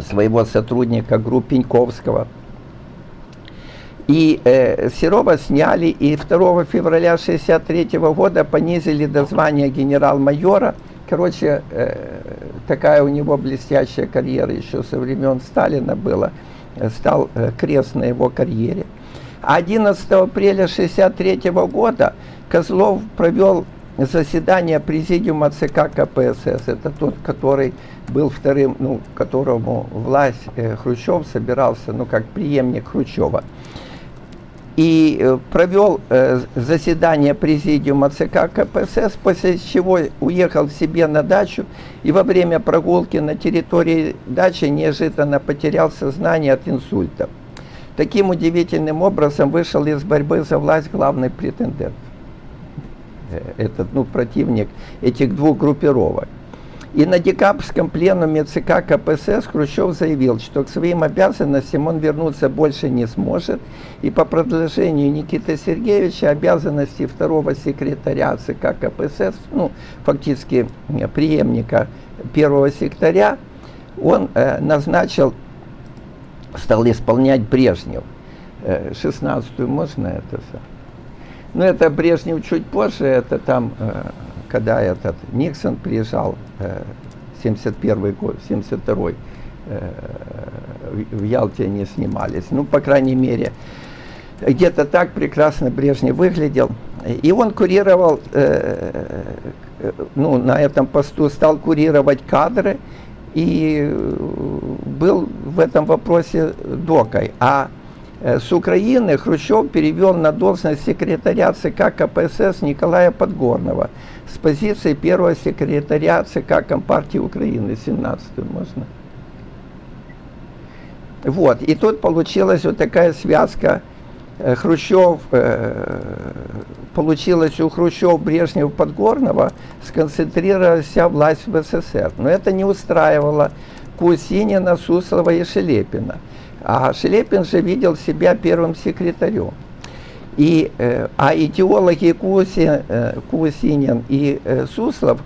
своего сотрудника ГРУ Пеньковского. И Серова сняли, и 2 февраля 1963 года понизили до звания генерал-майора. Короче, такая у него блестящая карьера еще со времен Сталина была, стал крест на его карьере. А 11 апреля 1963 года Козлов провел заседание президиума ЦК КПСС. Это тот, который был вторым, ну, которому власть Хрущев собирался, ну, как преемник Хрущева. И провел заседание президиума ЦК КПСС, после чего уехал к себе на дачу и во время прогулки на территории дачи неожиданно потерял сознание от инсульта. Таким удивительным образом вышел из борьбы за власть главный претендент, этот, ну, противник этих двух группировок. И на декабрьском пленуме ЦК КПСС Хрущев заявил, что к своим обязанностям он вернуться больше не сможет, и по предложению Никиты Сергеевича обязанности второго секретаря ЦК КПСС, ну, фактически преемника первого секретаря, он назначил, стал исполнять Брежнев. 16-ю можно это? Ну, это Брежнев чуть позже, это там, когда этот Никсон приезжал, 71 год, 72-й, в Ялте они снимались. Ну, по крайней мере, где-то так прекрасно Брежнев выглядел. И он курировал, ну, на этом посту стал курировать кадры, и был в этом вопросе докой. А с Украины Хрущев перевел на должность секретаря ЦК КПСС Николая Подгорного с позиции первого секретаря ЦК Компартии Украины, 17-ю можно. Вот, и тут получилась вот такая связка. Хрущев, получилось у Хрущев, Брежнев, Подгорного сконцентрировалась вся власть в СССР. Но это не устраивало Кусинина, Суслова и Шелепина. А Шелепин же видел себя первым секретарем. И, а идеологи Кусинин и Суслов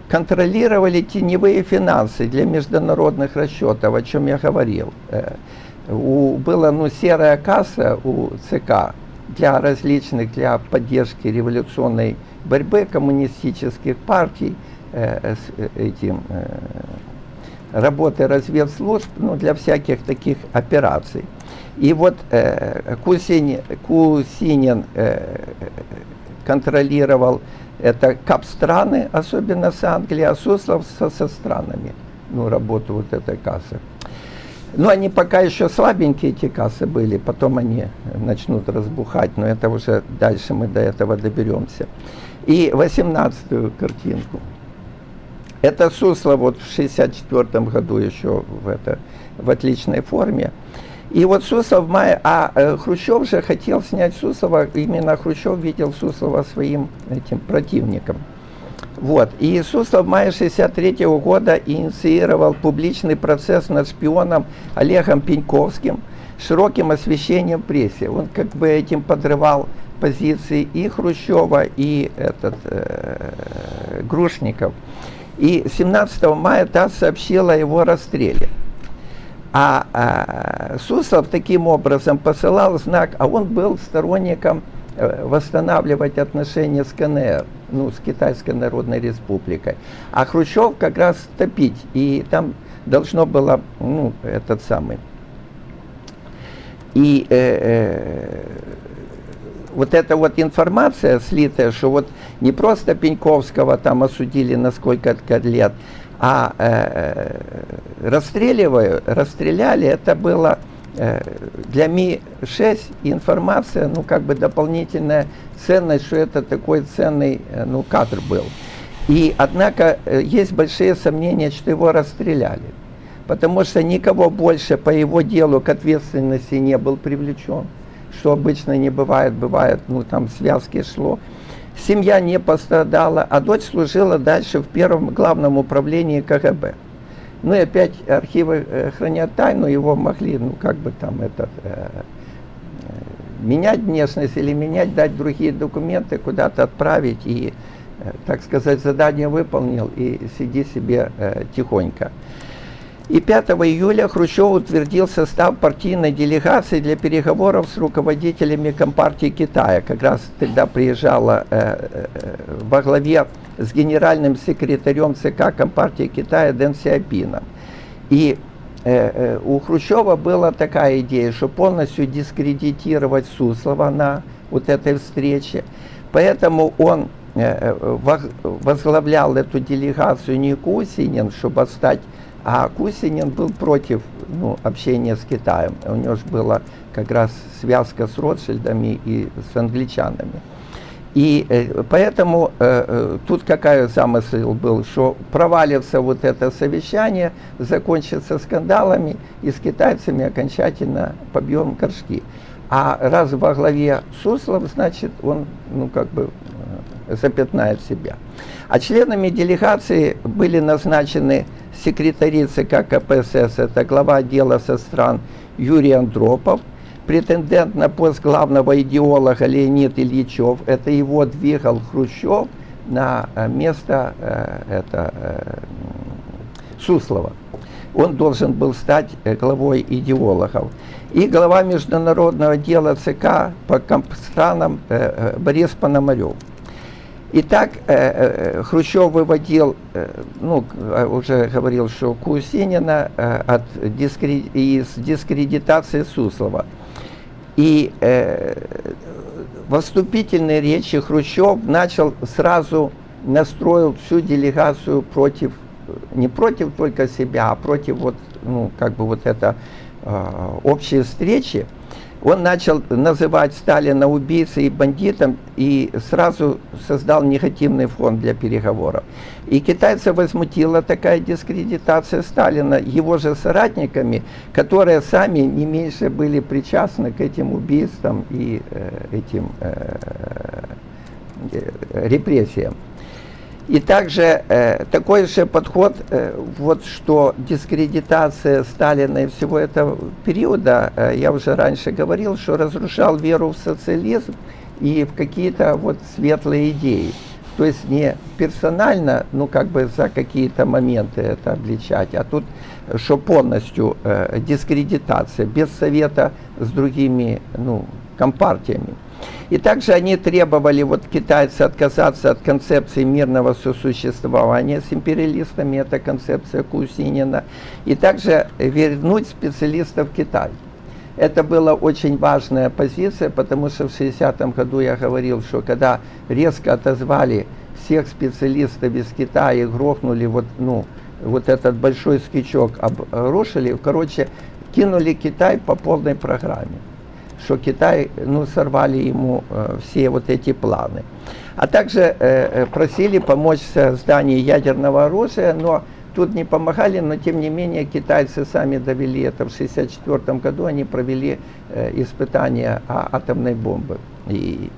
контролировали теневые финансы для международных расчетов, о чем я говорил. Была, ну, серая касса у ЦК, для различных, для поддержки революционной борьбы коммунистических партий, работы разведслужб, ну, для всяких таких операций. И вот Кусинин контролировал это капстраны, особенно с Англией, а Суслов со странами, ну, работу вот этой кассы. Ну, они пока еще слабенькие, эти кассы были, потом они начнут разбухать, но это уже дальше мы до этого доберемся. И 18-ю картинку. Это Суслов вот в 1964 году еще в отличной форме. И вот Суслов в мае, Хрущев же хотел снять Суслова, именно Хрущев видел Суслова своим этим противником. Вот. И Суслов в мае 1963 года инициировал публичный процесс над шпионом Олегом Пеньковским с широким освещением в прессе. Он как бы этим подрывал позиции и Хрущева, и Грушников. И 17 мая ТАСС сообщила о его расстреле. Суслов таким образом посылал знак, а он был сторонником восстанавливать отношения с КНР, ну, с Китайской Народной Республикой. А Хрущев как раз топить. И там должно было, ну, этот самый. И вот эта вот информация слитая, что вот не просто Пеньковского там осудили на сколько-то лет, а расстреляли, это было для Ми-6 информация, ну, как бы дополнительная ценность, что это такой ценный, ну, кадр был. И, однако, есть большие сомнения, что его расстреляли, потому что никого больше по его делу к ответственности не был привлечен, что обычно не бывает, ну, там связки шло. Семья не пострадала, а дочь служила дальше в первом главном управлении КГБ. Ну и опять архивы хранят тайну, его могли, ну, как бы там менять внешность или дать другие документы, куда-то отправить и, так сказать, задание выполнил и сиди себе тихонько. И 5 июля Хрущев утвердил состав партийной делегации для переговоров с руководителями Компартии Китая. Как раз тогда приезжала во главе с генеральным секретарем ЦК Компартии Китая Дэн Сяопином. И у Хрущева была такая идея, что полностью дискредитировать Суслова на вот этой встрече. Поэтому он возглавлял эту делегацию не Кусинин, чтобы отстать, а Кусинин был против, ну, общения с Китаем. У него же была как раз связка с Ротшильдами и с англичанами. И поэтому тут какой замысел был, что провалится вот это совещание, закончится скандалами, и с китайцами окончательно побьем горшки. А раз во главе Суслов, значит, он, ну, как бы запятнает себя. А членами делегации были назначены секретари ЦК КПСС, это глава отдела со стран Юрий Андропов, претендент на пост главного идеолога Леонид Ильичев, это его двигал Хрущев на место Суслова. Он должен был стать главой идеологов. И глава международного дела ЦК по странам Борис Пономарев. Итак, Хрущев выводил, ну, уже говорил, что Кусинина из дискредитации Суслова. И в вступительной речи Хрущев сразу настроил всю делегацию против, не против только себя, а против вот, ну, как бы вот это общей встречи. Он начал называть Сталина убийцей и бандитом и сразу создал негативный фон для переговоров. И китайцев возмутила такая дискредитация Сталина его же соратниками, которые сами не меньше были причастны к этим убийствам и этим репрессиям. И также такой же подход, вот что дискредитация Сталина и всего этого периода, я уже раньше говорил, что разрушал веру в социализм и в какие-то вот светлые идеи. То есть не персонально, ну, как бы за какие-то моменты это обличать, а тут, что полностью дискредитация, без совета с другими, ну, компартиями. И также они требовали, вот китайцы, отказаться от концепции мирного сосуществования с империалистами, это концепция Кусинина, и также вернуть специалистов в Китай. Это была очень важная позиция, потому что в 60-м году я говорил, что когда резко отозвали всех специалистов из Китая и грохнули вот этот большой скачок, обрушили, короче, кинули Китай по полной программе, что Китай, сорвали ему все вот эти планы. А также просили помочь в создании ядерного оружия, но тут не помогали, но тем не менее китайцы сами довели это. В 1964 году они провели испытания атомной бомбы. И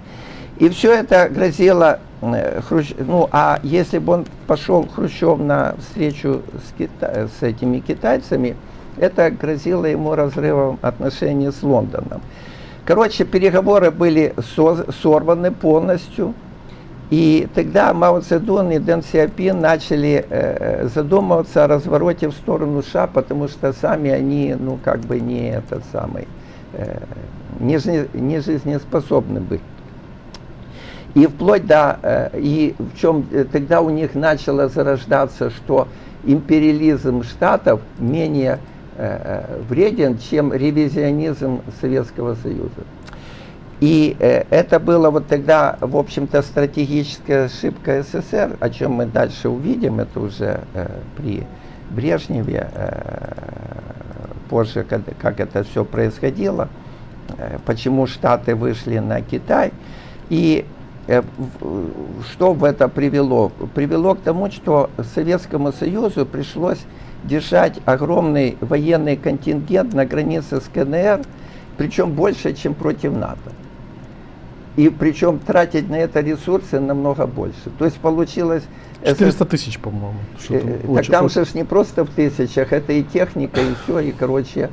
все это грозило а если бы он пошел, Хрущев, на встречу с этими китайцами, это грозило ему разрывом отношений с Лондоном. Короче, переговоры были сорваны полностью, и тогда Мао Цзэдун и Дэн Сяопин начали задумываться о развороте в сторону США, потому что сами они, не жизнеспособны были. И вплоть до, и в чем тогда у них начало зарождаться, что империализм Штатов менее вреден, чем ревизионизм Советского Союза. И это было вот тогда, в общем-то, стратегическая ошибка СССР, о чем мы дальше увидим, это уже при Брежневе, позже, как это все происходило, почему Штаты вышли на Китай. И что в это привело? Привело к тому, что Советскому Союзу пришлось держать огромный военный контингент на границе с КНР, причем больше, чем против НАТО. И причем тратить на это ресурсы намного больше. То есть получилось... 400 тысяч, по-моему. Так там же не просто в тысячах, это и техника, и все, и, короче,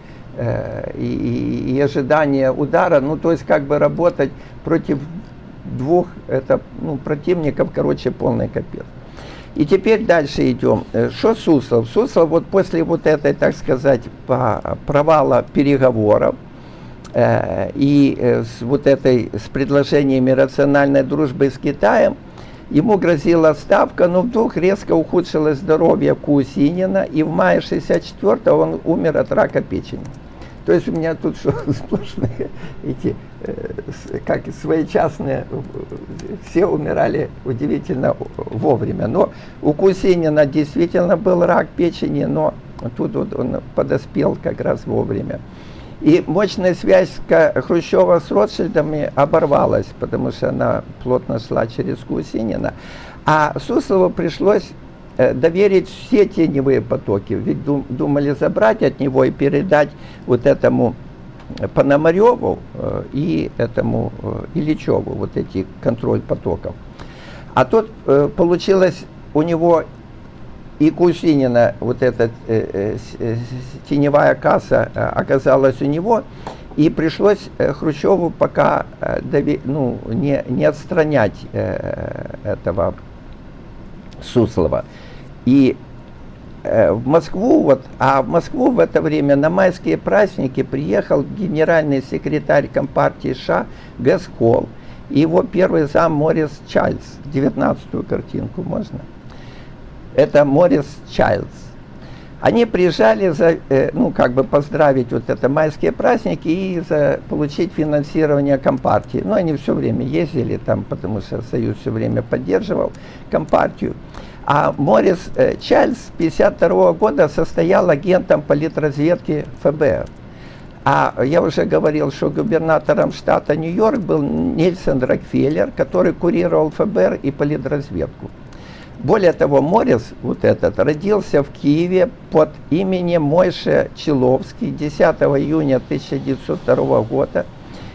и ожидание удара. То есть как бы работать против двух противников, короче, полный капец. И теперь дальше идем. Что Суслов? Суслов вот после вот этой, так сказать, провала переговоров и с предложениями рациональной дружбы с Китаем, ему грозила отставка, но вдруг резко ухудшилось здоровье Кусинина, и в мае 1964 он умер от рака печени. То есть у меня тут сплошные эти, как своечастные, все умирали удивительно вовремя. Но у Кусинина действительно был рак печени, но тут вот он подоспел как раз вовремя. И мощная связь Хрущева с Ротшильдами оборвалась, потому что она плотно шла через Кусинина. А Суслову пришлось доверить все теневые потоки, ведь думали забрать от него и передать вот этому Пономареву и этому Ильичеву вот эти контроль потоков. А тут получилось у него и Кусинина, вот эта теневая касса оказалась у него, и пришлось Хрущеву пока не отстранять этого Суслова. И в Москву, в Москву в это время на майские праздники приехал генеральный секретарь Компартии США Гэс Холл и его первый зам Морис Чайлдс. 19-ю картинку можно? Это Морис Чайлдс. Они приезжали поздравить вот это майские праздники и получить финансирование Компартии. Они все время ездили там, потому что Союз все время поддерживал Компартию. А Морис Чайлдс с 1952 года состоял агентом политразведки ФБР. А я уже говорил, что губернатором штата Нью-Йорк был Нельсон Рокфеллер, который курировал ФБР и политразведку. Более того, Морис родился в Киеве под именем Мойше Человский 10 июня 1902 года.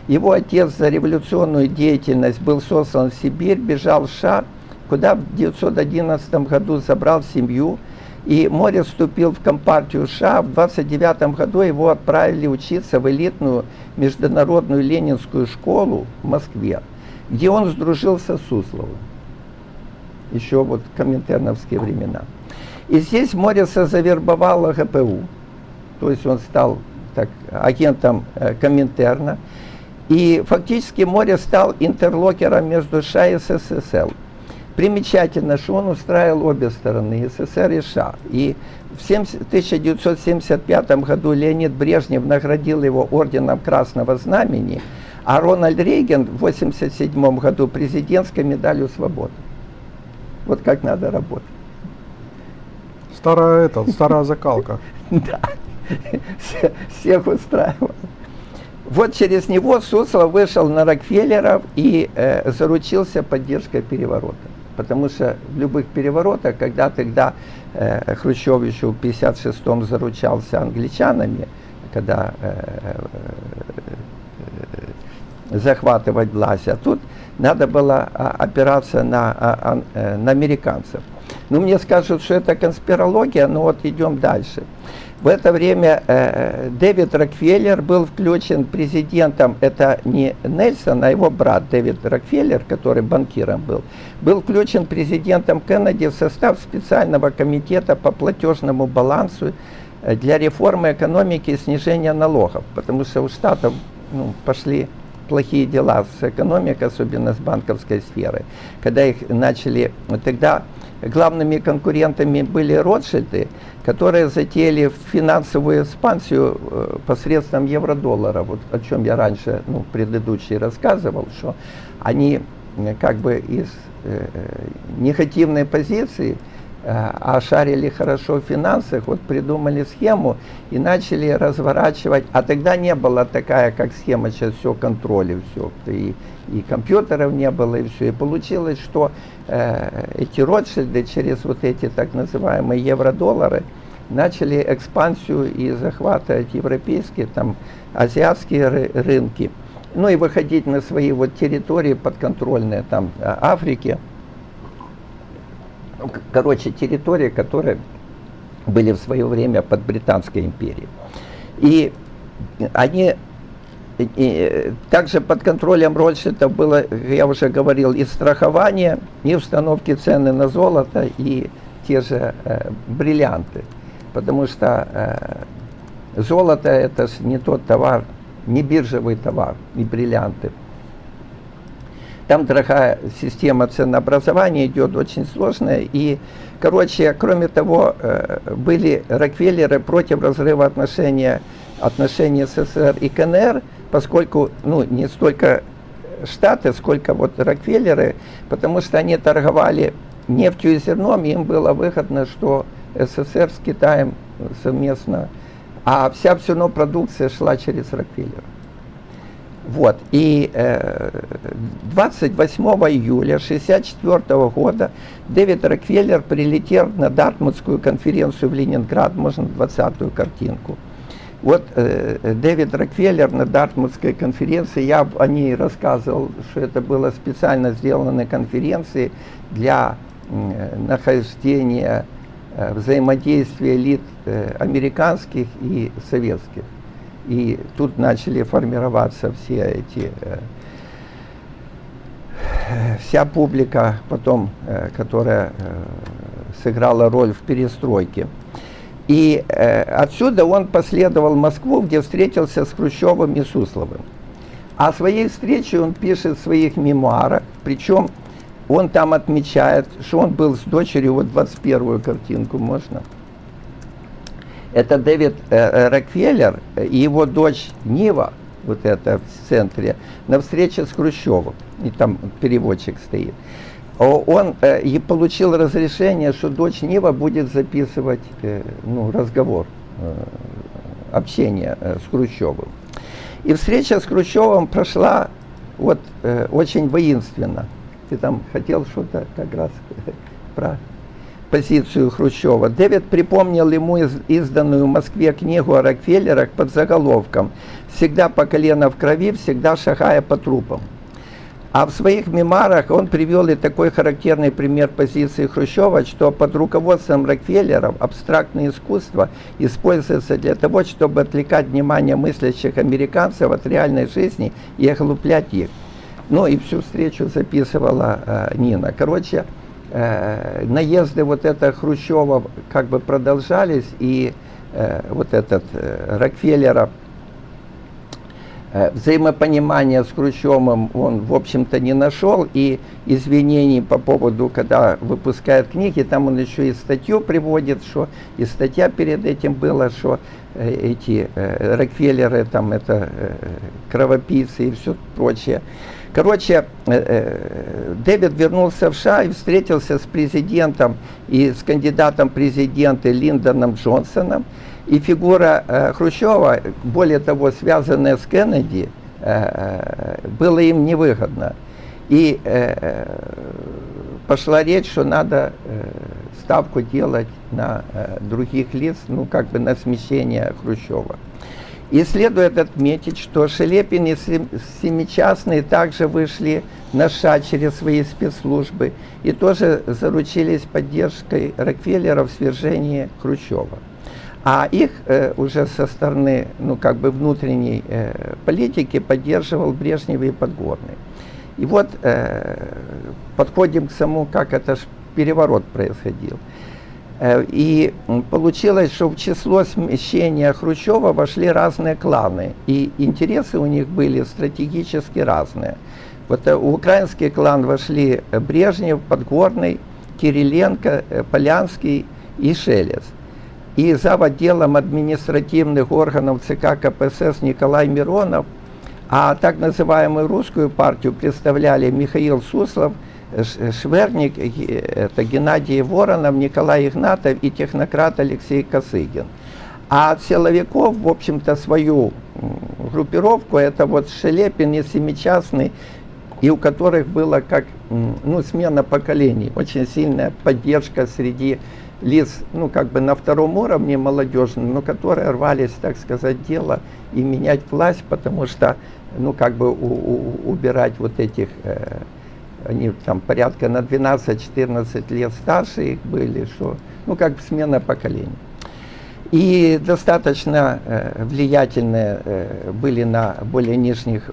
Его отец за революционную деятельность был сослан в Сибирь, бежал в США, куда в 1911 году забрал семью. И Морис вступил в Компартию США. В 1929 году его отправили учиться в элитную международную ленинскую школу в Москве, где он сдружился с Сусловым. Еще в коминтерновские времена. И здесь Мориса завербовала ГПУ, то есть он стал агентом Коминтерна. И фактически море стал интерлокером между США и СССР. Примечательно, что он устраивал обе стороны, СССР и США. И в 1975 году Леонид Брежнев наградил его орденом Красного Знамени, а Рональд Рейган в 1987 году президентской медалью свободы. Вот как надо работать. Старая закалка. Да, всех устраивало. Вот через него Суслов вышел на Рокфеллеров и заручился поддержкой переворота. Потому что в любых переворотах, когда тогда Хрущев еще в 1956-м заручался англичанами, когда захватывать власть, а тут надо было опираться на американцев. Ну, мне скажут, что это конспирология, но вот идем дальше. В это время Дэвид Рокфеллер был включен президентом, это не Нельсон, а его брат Дэвид Рокфеллер, который банкиром был включен президентом Кеннеди в состав специального комитета по платежному балансу для реформы экономики и снижения налогов, потому что у Штатов пошли плохие дела с экономикой, особенно с банковской сферой. Когда их начали, тогда главными конкурентами были Ротшильды, которые затеяли финансовую экспансию посредством евро-доллара. Вот о чем я раньше, предыдущий рассказывал, что они как бы из негативной позиции, а шарили хорошо в финансах, вот придумали схему и начали разворачивать. А тогда не была такая, как схема, сейчас все контроль, все. И компьютеров не было, и все. И получилось, что эти Ротшильды через вот эти так называемые евро-доллары начали экспансию и захватывать европейские, там, азиатские рынки. Ну и выходить на свои вот территории подконтрольные, там, Африки. Короче, территории, которые были в свое время под Британской империей. И они также под контролем Ротшильдов было, я уже говорил, и страхование, и установки цены на золото, и те же бриллианты. Потому что золото это ж не тот товар, не биржевый товар, не бриллианты. Там дорогая система ценообразования идет, очень сложная. И, короче, кроме того, были Рокфеллеры против разрыва отношений СССР и КНР, поскольку, не столько Штаты, сколько вот Рокфеллеры, потому что они торговали нефтью и зерном, и им было выгодно, что СССР с Китаем совместно, а вся все равно продукция шла через Рокфеллера. Вот, и 28 июля 1964 года Дэвид Рокфеллер прилетел на Дартмутскую конференцию в Ленинград, можно 20-ю картинку. Вот Дэвид Рокфеллер на Дартмутской конференции, я о ней рассказывал, что это было специально сделано конференции для нахождения взаимодействия элит американских и советских. И тут начали формироваться все эти, вся публика потом, которая сыграла роль в перестройке. И отсюда он последовал в Москву, где встретился с Хрущевым и Сусловым. О своей встрече он пишет в своих мемуарах, причем он там отмечает, что он был с дочерью, вот 21-ю картинку можно. Это Дэвид Рокфеллер и его дочь Нива, вот это в центре, на встрече с Хрущевым, и там переводчик стоит. Он и получил разрешение, что дочь Нива будет записывать разговор, общение с Хрущевым. И встреча с Хрущевым прошла вот очень воинственно. Ты там хотел что-то как раз про позицию Хрущева. Дэвид припомнил ему изданную в Москве книгу о Рокфеллерах под заголовком «Всегда по колено в крови, всегда шагая по трупам». А в своих мемуарах он привел и такой характерный пример позиции Хрущева, что под руководством Рокфеллеров абстрактное искусство используется для того, чтобы отвлекать внимание мыслящих американцев от реальной жизни и оглуплять их. Ну и всю встречу записывала Нина. Короче, наезды вот это Хрущева как бы продолжались, и вот этот Рокфеллера взаимопонимания с Хрущевым он, в общем-то, не нашел, и извинений по поводу, когда выпускает книги, там он еще и статью приводит, что и статья перед этим была, что эти Рокфеллеры, там, это кровопийцы и все прочее. Короче, Дэвид вернулся в США и встретился с президентом и с кандидатом в президенты Линдоном Джонсоном. И фигура Хрущева, более того, связанная с Кеннеди, было им невыгодно. И пошла речь, что надо ставку делать на других лиц, ну, как бы на смещение Хрущева. И следует отметить, что Шелепин и Семичастный также вышли на США через свои спецслужбы и тоже заручились поддержкой Рокфеллера в свержении Хрущева. А их уже со стороны, ну, как бы внутренней политики поддерживал Брежнев и Подгорный. И вот подходим к самому, как это ж переворот происходил. И получилось, что в число смещения Хрущева вошли разные кланы, и интересы у них были стратегически разные. Вот в украинский клан вошли Брежнев, Подгорный, Кириленко, Полянский и Шелест. И зав. Отделом административных органов ЦК КПСС Николай Миронов, а так называемую русскую партию представляли Михаил Суслов, Шверник, это Геннадий Воронов, Николай Игнатов и технократ Алексей Косыгин. А от силовиков, в общем-то, свою группировку, это вот Шелепин и Семичастный, и у которых была как, ну, смена поколений, очень сильная поддержка среди лиц, ну, как бы на втором уровне молодежным, но которые рвались, так сказать, дело и менять власть, потому что, ну, как бы убирать вот этих... Они там порядка на 12-14 лет старше их были, что, ну, как бы смена поколений. И достаточно влиятельные были на более нижних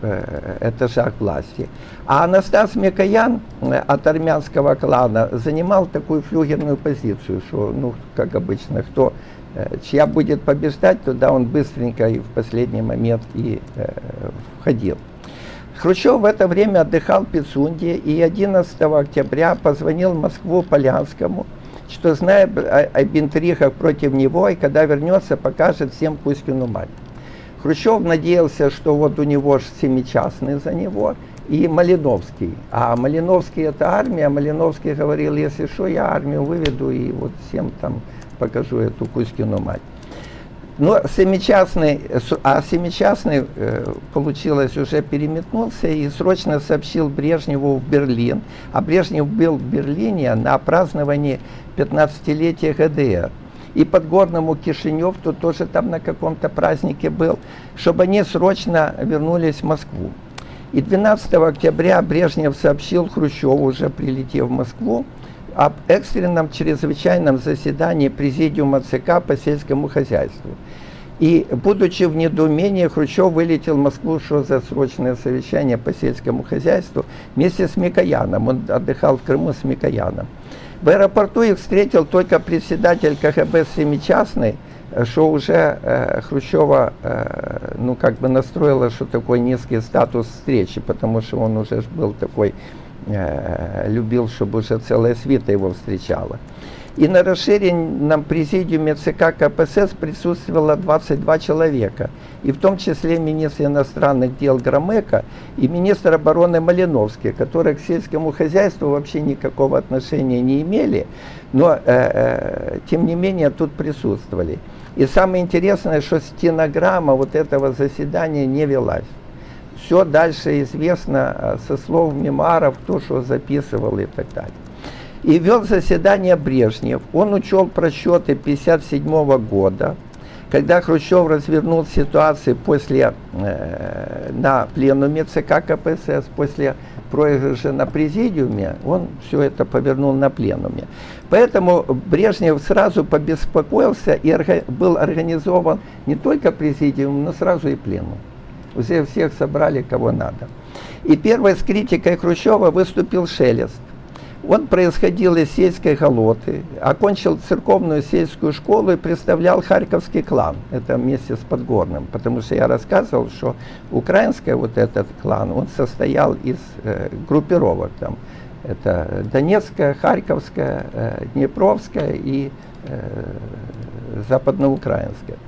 этажах власти. А Анастас Микоян от армянского клана занимал такую флюгерную позицию, что, ну, как обычно, чья будет побеждать, туда он быстренько и в последний момент и входил. Хрущев в это время отдыхал в Пицунде и 11 октября позвонил в Москву Полянскому, что знает об интригах против него, и когда вернется, покажет всем Кузькину мать. Хрущев надеялся, что вот у него же Семичастный за него и Малиновский. А Малиновский — это армия. Малиновский говорил: если что, я армию выведу и вот всем там покажу эту Кузькину мать. Но Семичастный получилось, уже переметнулся и срочно сообщил Брежневу в Берлин. А Брежнев был в Берлине на праздновании 15-летия ГДР. И Подгорному Кишинев, тут тоже там на каком-то празднике был, чтобы они срочно вернулись в Москву. И 12 октября Брежнев сообщил Хрущеву, уже прилетев в Москву, об экстренном чрезвычайном заседании Президиума ЦК по сельскому хозяйству. И, будучи в недоумении, Хрущев вылетел в Москву, что за срочное совещание по сельскому хозяйству, вместе с Микояном. Он отдыхал в Крыму с Микояном. В аэропорту их встретил только председатель КГБ Семичастный, что уже Хрущева, ну, как бы настроило, что такой низкий статус встречи, потому что он уже был такой, любил, чтобы уже целая свита его встречала. И на расширенном президиуме ЦК КПСС присутствовало 22 человека, и в том числе министр иностранных дел Громыко и министр обороны Малиновский, которые к сельскому хозяйству вообще никакого отношения не имели, но тем не менее тут присутствовали. И самое интересное, что стенограмма вот этого заседания не велась. Все дальше известно со слов мемуаров, кто что записывал и так далее. И вел заседание Брежнев. Он учел просчеты 1957 года, когда Хрущев развернул ситуацию на пленуме ЦК КПСС, после проигрыша на президиуме, он все это повернул на пленуме. Поэтому Брежнев сразу побеспокоился, и был организован не только президиум, но сразу и пленум. Уже всех собрали, кого надо. И первой с критикой Хрущева выступил Шелест. Он происходил из сельской голоты, окончил церковную сельскую школу и представлял Харьковский клан, это вместе с Подгорным, потому что я рассказывал, что украинский вот этот клан, он состоял из группировок, там, это Донецкая, Харьковская, Днепровская и Западноукраинская.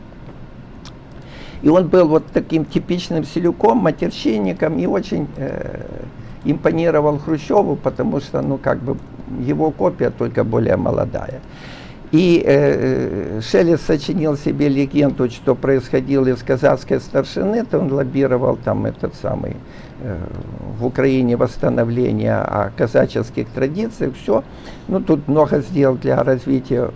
И он был вот таким типичным селюком, матерщинником и очень импонировал Хрущеву, потому что, ну, как бы его копия только более молодая. И Шелест сочинил себе легенду, что происходило из казацкой старшины, то он лоббировал там этот самый в Украине восстановление о казаческих традициях, все. Ну, тут много сделал для развития.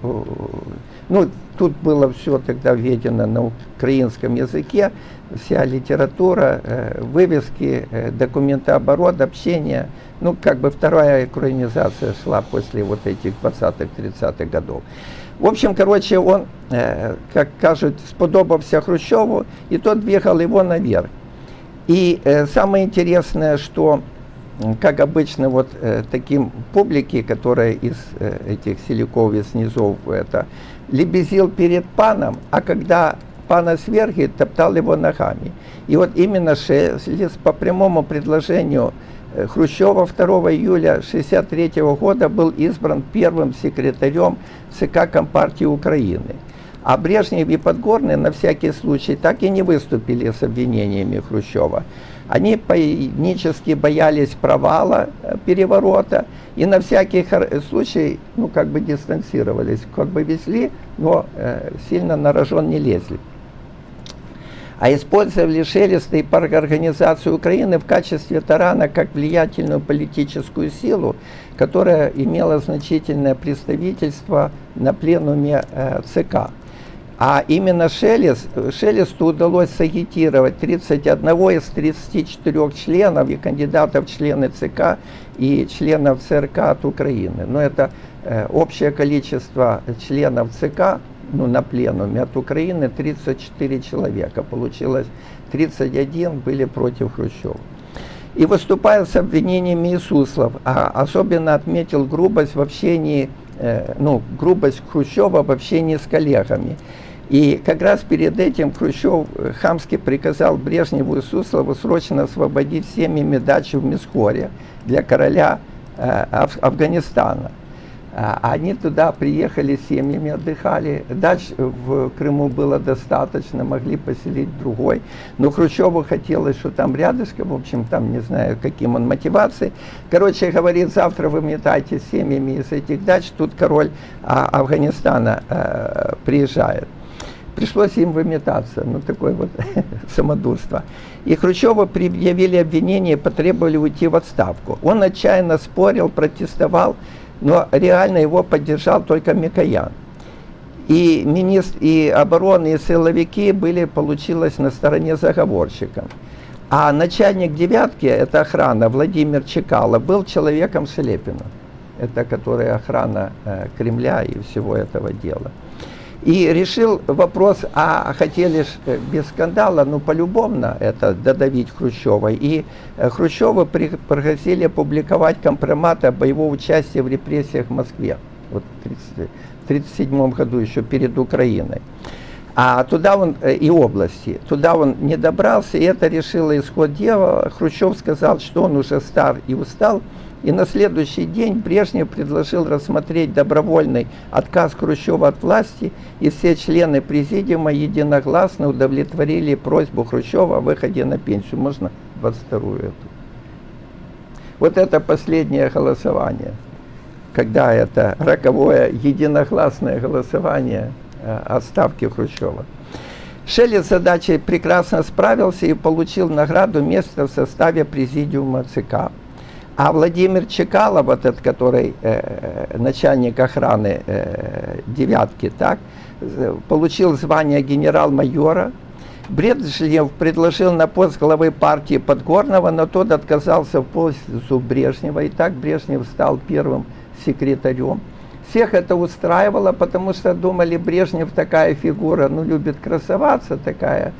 Ну, тут было все тогда введено на украинском языке, вся литература, вывески, документооборот, общение. Ну, как бы вторая украинизация шла после вот этих 20-30-х годов. В общем, короче, он, как кажут, сподобався Хрущеву, и тот двигал его наверх. И самое интересное, что, как обычно, вот таким публике, которая из этих селюков, из низов, это, лебезил перед паном, а когда пана свергли, топтал его ногами. И вот именно Шелест по прямому предложению Хрущева 2 июля 1963 года был избран первым секретарем ЦК Компартии Украины. А Брежнев и Подгорный на всякий случай так и не выступили с обвинениями Хрущева. Они панически боялись провала переворота и на всякий случай, ну, как бы дистанцировались, как бы везли, но сильно на рожон не лезли. А использовали Шелеста и парторганизацию Украины в качестве тарана как влиятельную политическую силу, которая имела значительное представительство на пленуме ЦК. А именно Шелесту удалось сагитировать 31 из 34 членов и кандидатов в члены ЦК и членов ЦРК от Украины. Но это общее количество членов ЦК, ну, на пленуме от Украины 34 человека. Получилось 31 были против Хрущева. И выступая с обвинениями Суслов, а особенно отметил грубость в общении, грубость Хрущева в общении с коллегами. И как раз перед этим Хрущев хамски приказал Брежневу и Суслову срочно освободить семьями дачу в Мисхоре для короля Афганистана. Они туда приехали с семьями, отдыхали. Дач в Крыму было достаточно, могли поселить другой. Но Хрущеву хотелось, что там рядышком, в общем, там не знаю, каким он мотивацией. Короче, говорит, завтра выметайте с семьями из этих дач, тут король Афганистана приезжает. Пришлось им выметаться, ну такое вот самодурство. И Хрущеву предъявили обвинение и потребовали уйти в отставку. Он отчаянно спорил, протестовал, но реально его поддержал только Микоян. И министр, и обороны, и силовики получилось на стороне заговорщиков. А начальник девятки, это охрана, Владимир Чекало, был человеком Шелепина. Это которая охрана Кремля и всего этого дела. И решил вопрос, хотели без скандала, ну, полюбовно это додавить Хрущева. И Хрущева пригрозили опубликовать компромат о боевом участии в репрессиях в Москве. Вот в 1937 году, еще перед Украиной. А туда он, и области, туда он не добрался, и это решило исход дела. Хрущев сказал, что он уже стар и устал. И на следующий день Брежнев предложил рассмотреть добровольный отказ Хрущева от власти, и все члены президиума единогласно удовлетворили просьбу Хрущева о выходе на пенсию. Можно 22-ю эту. Вот это последнее голосование, когда это роковое единогласное голосование отставки Хрущева. Шелест с задачей прекрасно справился и получил награду место в составе президиума ЦК. А Владимир Чекало, вот этот, который начальник охраны девятки, так, получил звание генерал-майора. Брежнев предложил на пост главы партии Подгорного, но тот отказался в пользу Брежнева, и так Брежнев стал первым секретарем. Всех это устраивало, потому что думали, Брежнев такая фигура, ну, любит красоваться, такая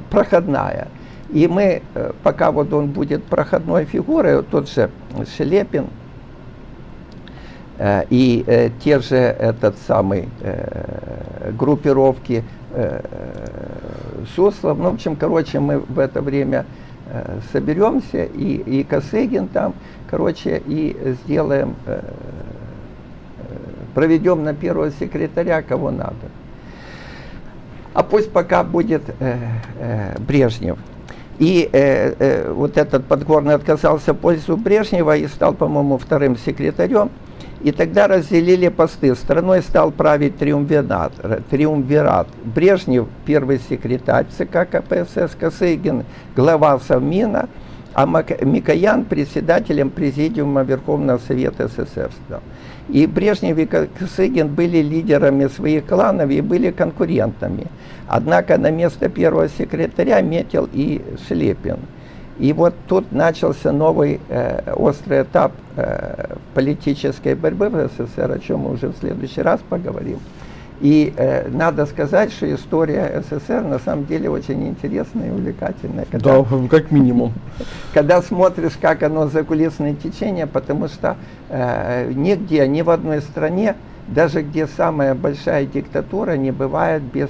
проходная. И мы, пока вот он будет проходной фигурой, вот тот же Шелепин, Те же этот самый группировки Суслов. Ну, в общем, короче, мы в это время соберемся, и Косыгин там, короче, и сделаем, проведем на первого секретаря, кого надо. А пусть пока будет Брежнев. И вот этот Подгорный отказался в пользу Брежнева и стал, по-моему, вторым секретарем. И тогда разделили посты. Страной стал править триумвират. Брежнев – первый секретарь ЦК КПСС, Косыгин – глава Совмина, а Микоян – председателем Президиума Верховного Совета СССР стал. И Брежнев и Косыгин были лидерами своих кланов и были конкурентами. Однако на место первого секретаря метил и Шлепин. И вот тут начался новый острый этап политической борьбы в СССР, о чем мы уже в следующий раз поговорим. И надо сказать, что история СССР на самом деле очень интересная и увлекательная. Да, как минимум. Когда смотришь, как оно закулисное течение, потому что нигде, ни в одной стране, даже где самая большая диктатура, не бывает без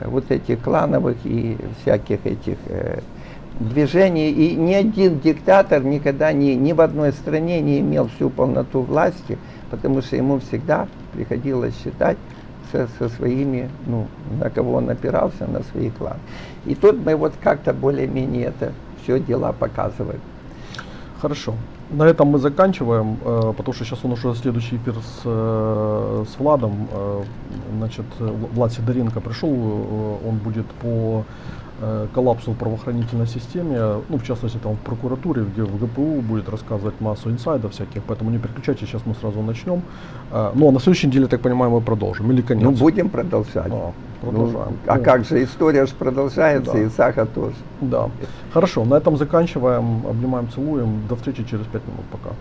вот этих клановых и всяких этих движений. И ни один диктатор никогда ни в одной стране не имел всю полноту власти, потому что ему всегда приходилось считать со своими, ну, на кого он опирался, на свои кланы. И тут мы вот как-то более-менее это все дела показываем. Хорошо. На этом мы заканчиваем, потому что сейчас у нас уже следующий эфир с Владом. Значит, Влад Сидоренко пришел, он будет по коллапсу в правоохранительной системе, ну, в частности, там в прокуратуре, где в ГПУ будет рассказывать массу инсайдов всяких, поэтому не переключайтесь, сейчас мы сразу начнем. Ну, а на следующей неделе, так понимаю, мы продолжим, или конец? Ну, будем продолжать. Продолжаем. Ну, как же, история же продолжается, да. И Саха тоже. Да. Хорошо, на этом заканчиваем, обнимаем, целуем, до встречи через 5 минут, пока.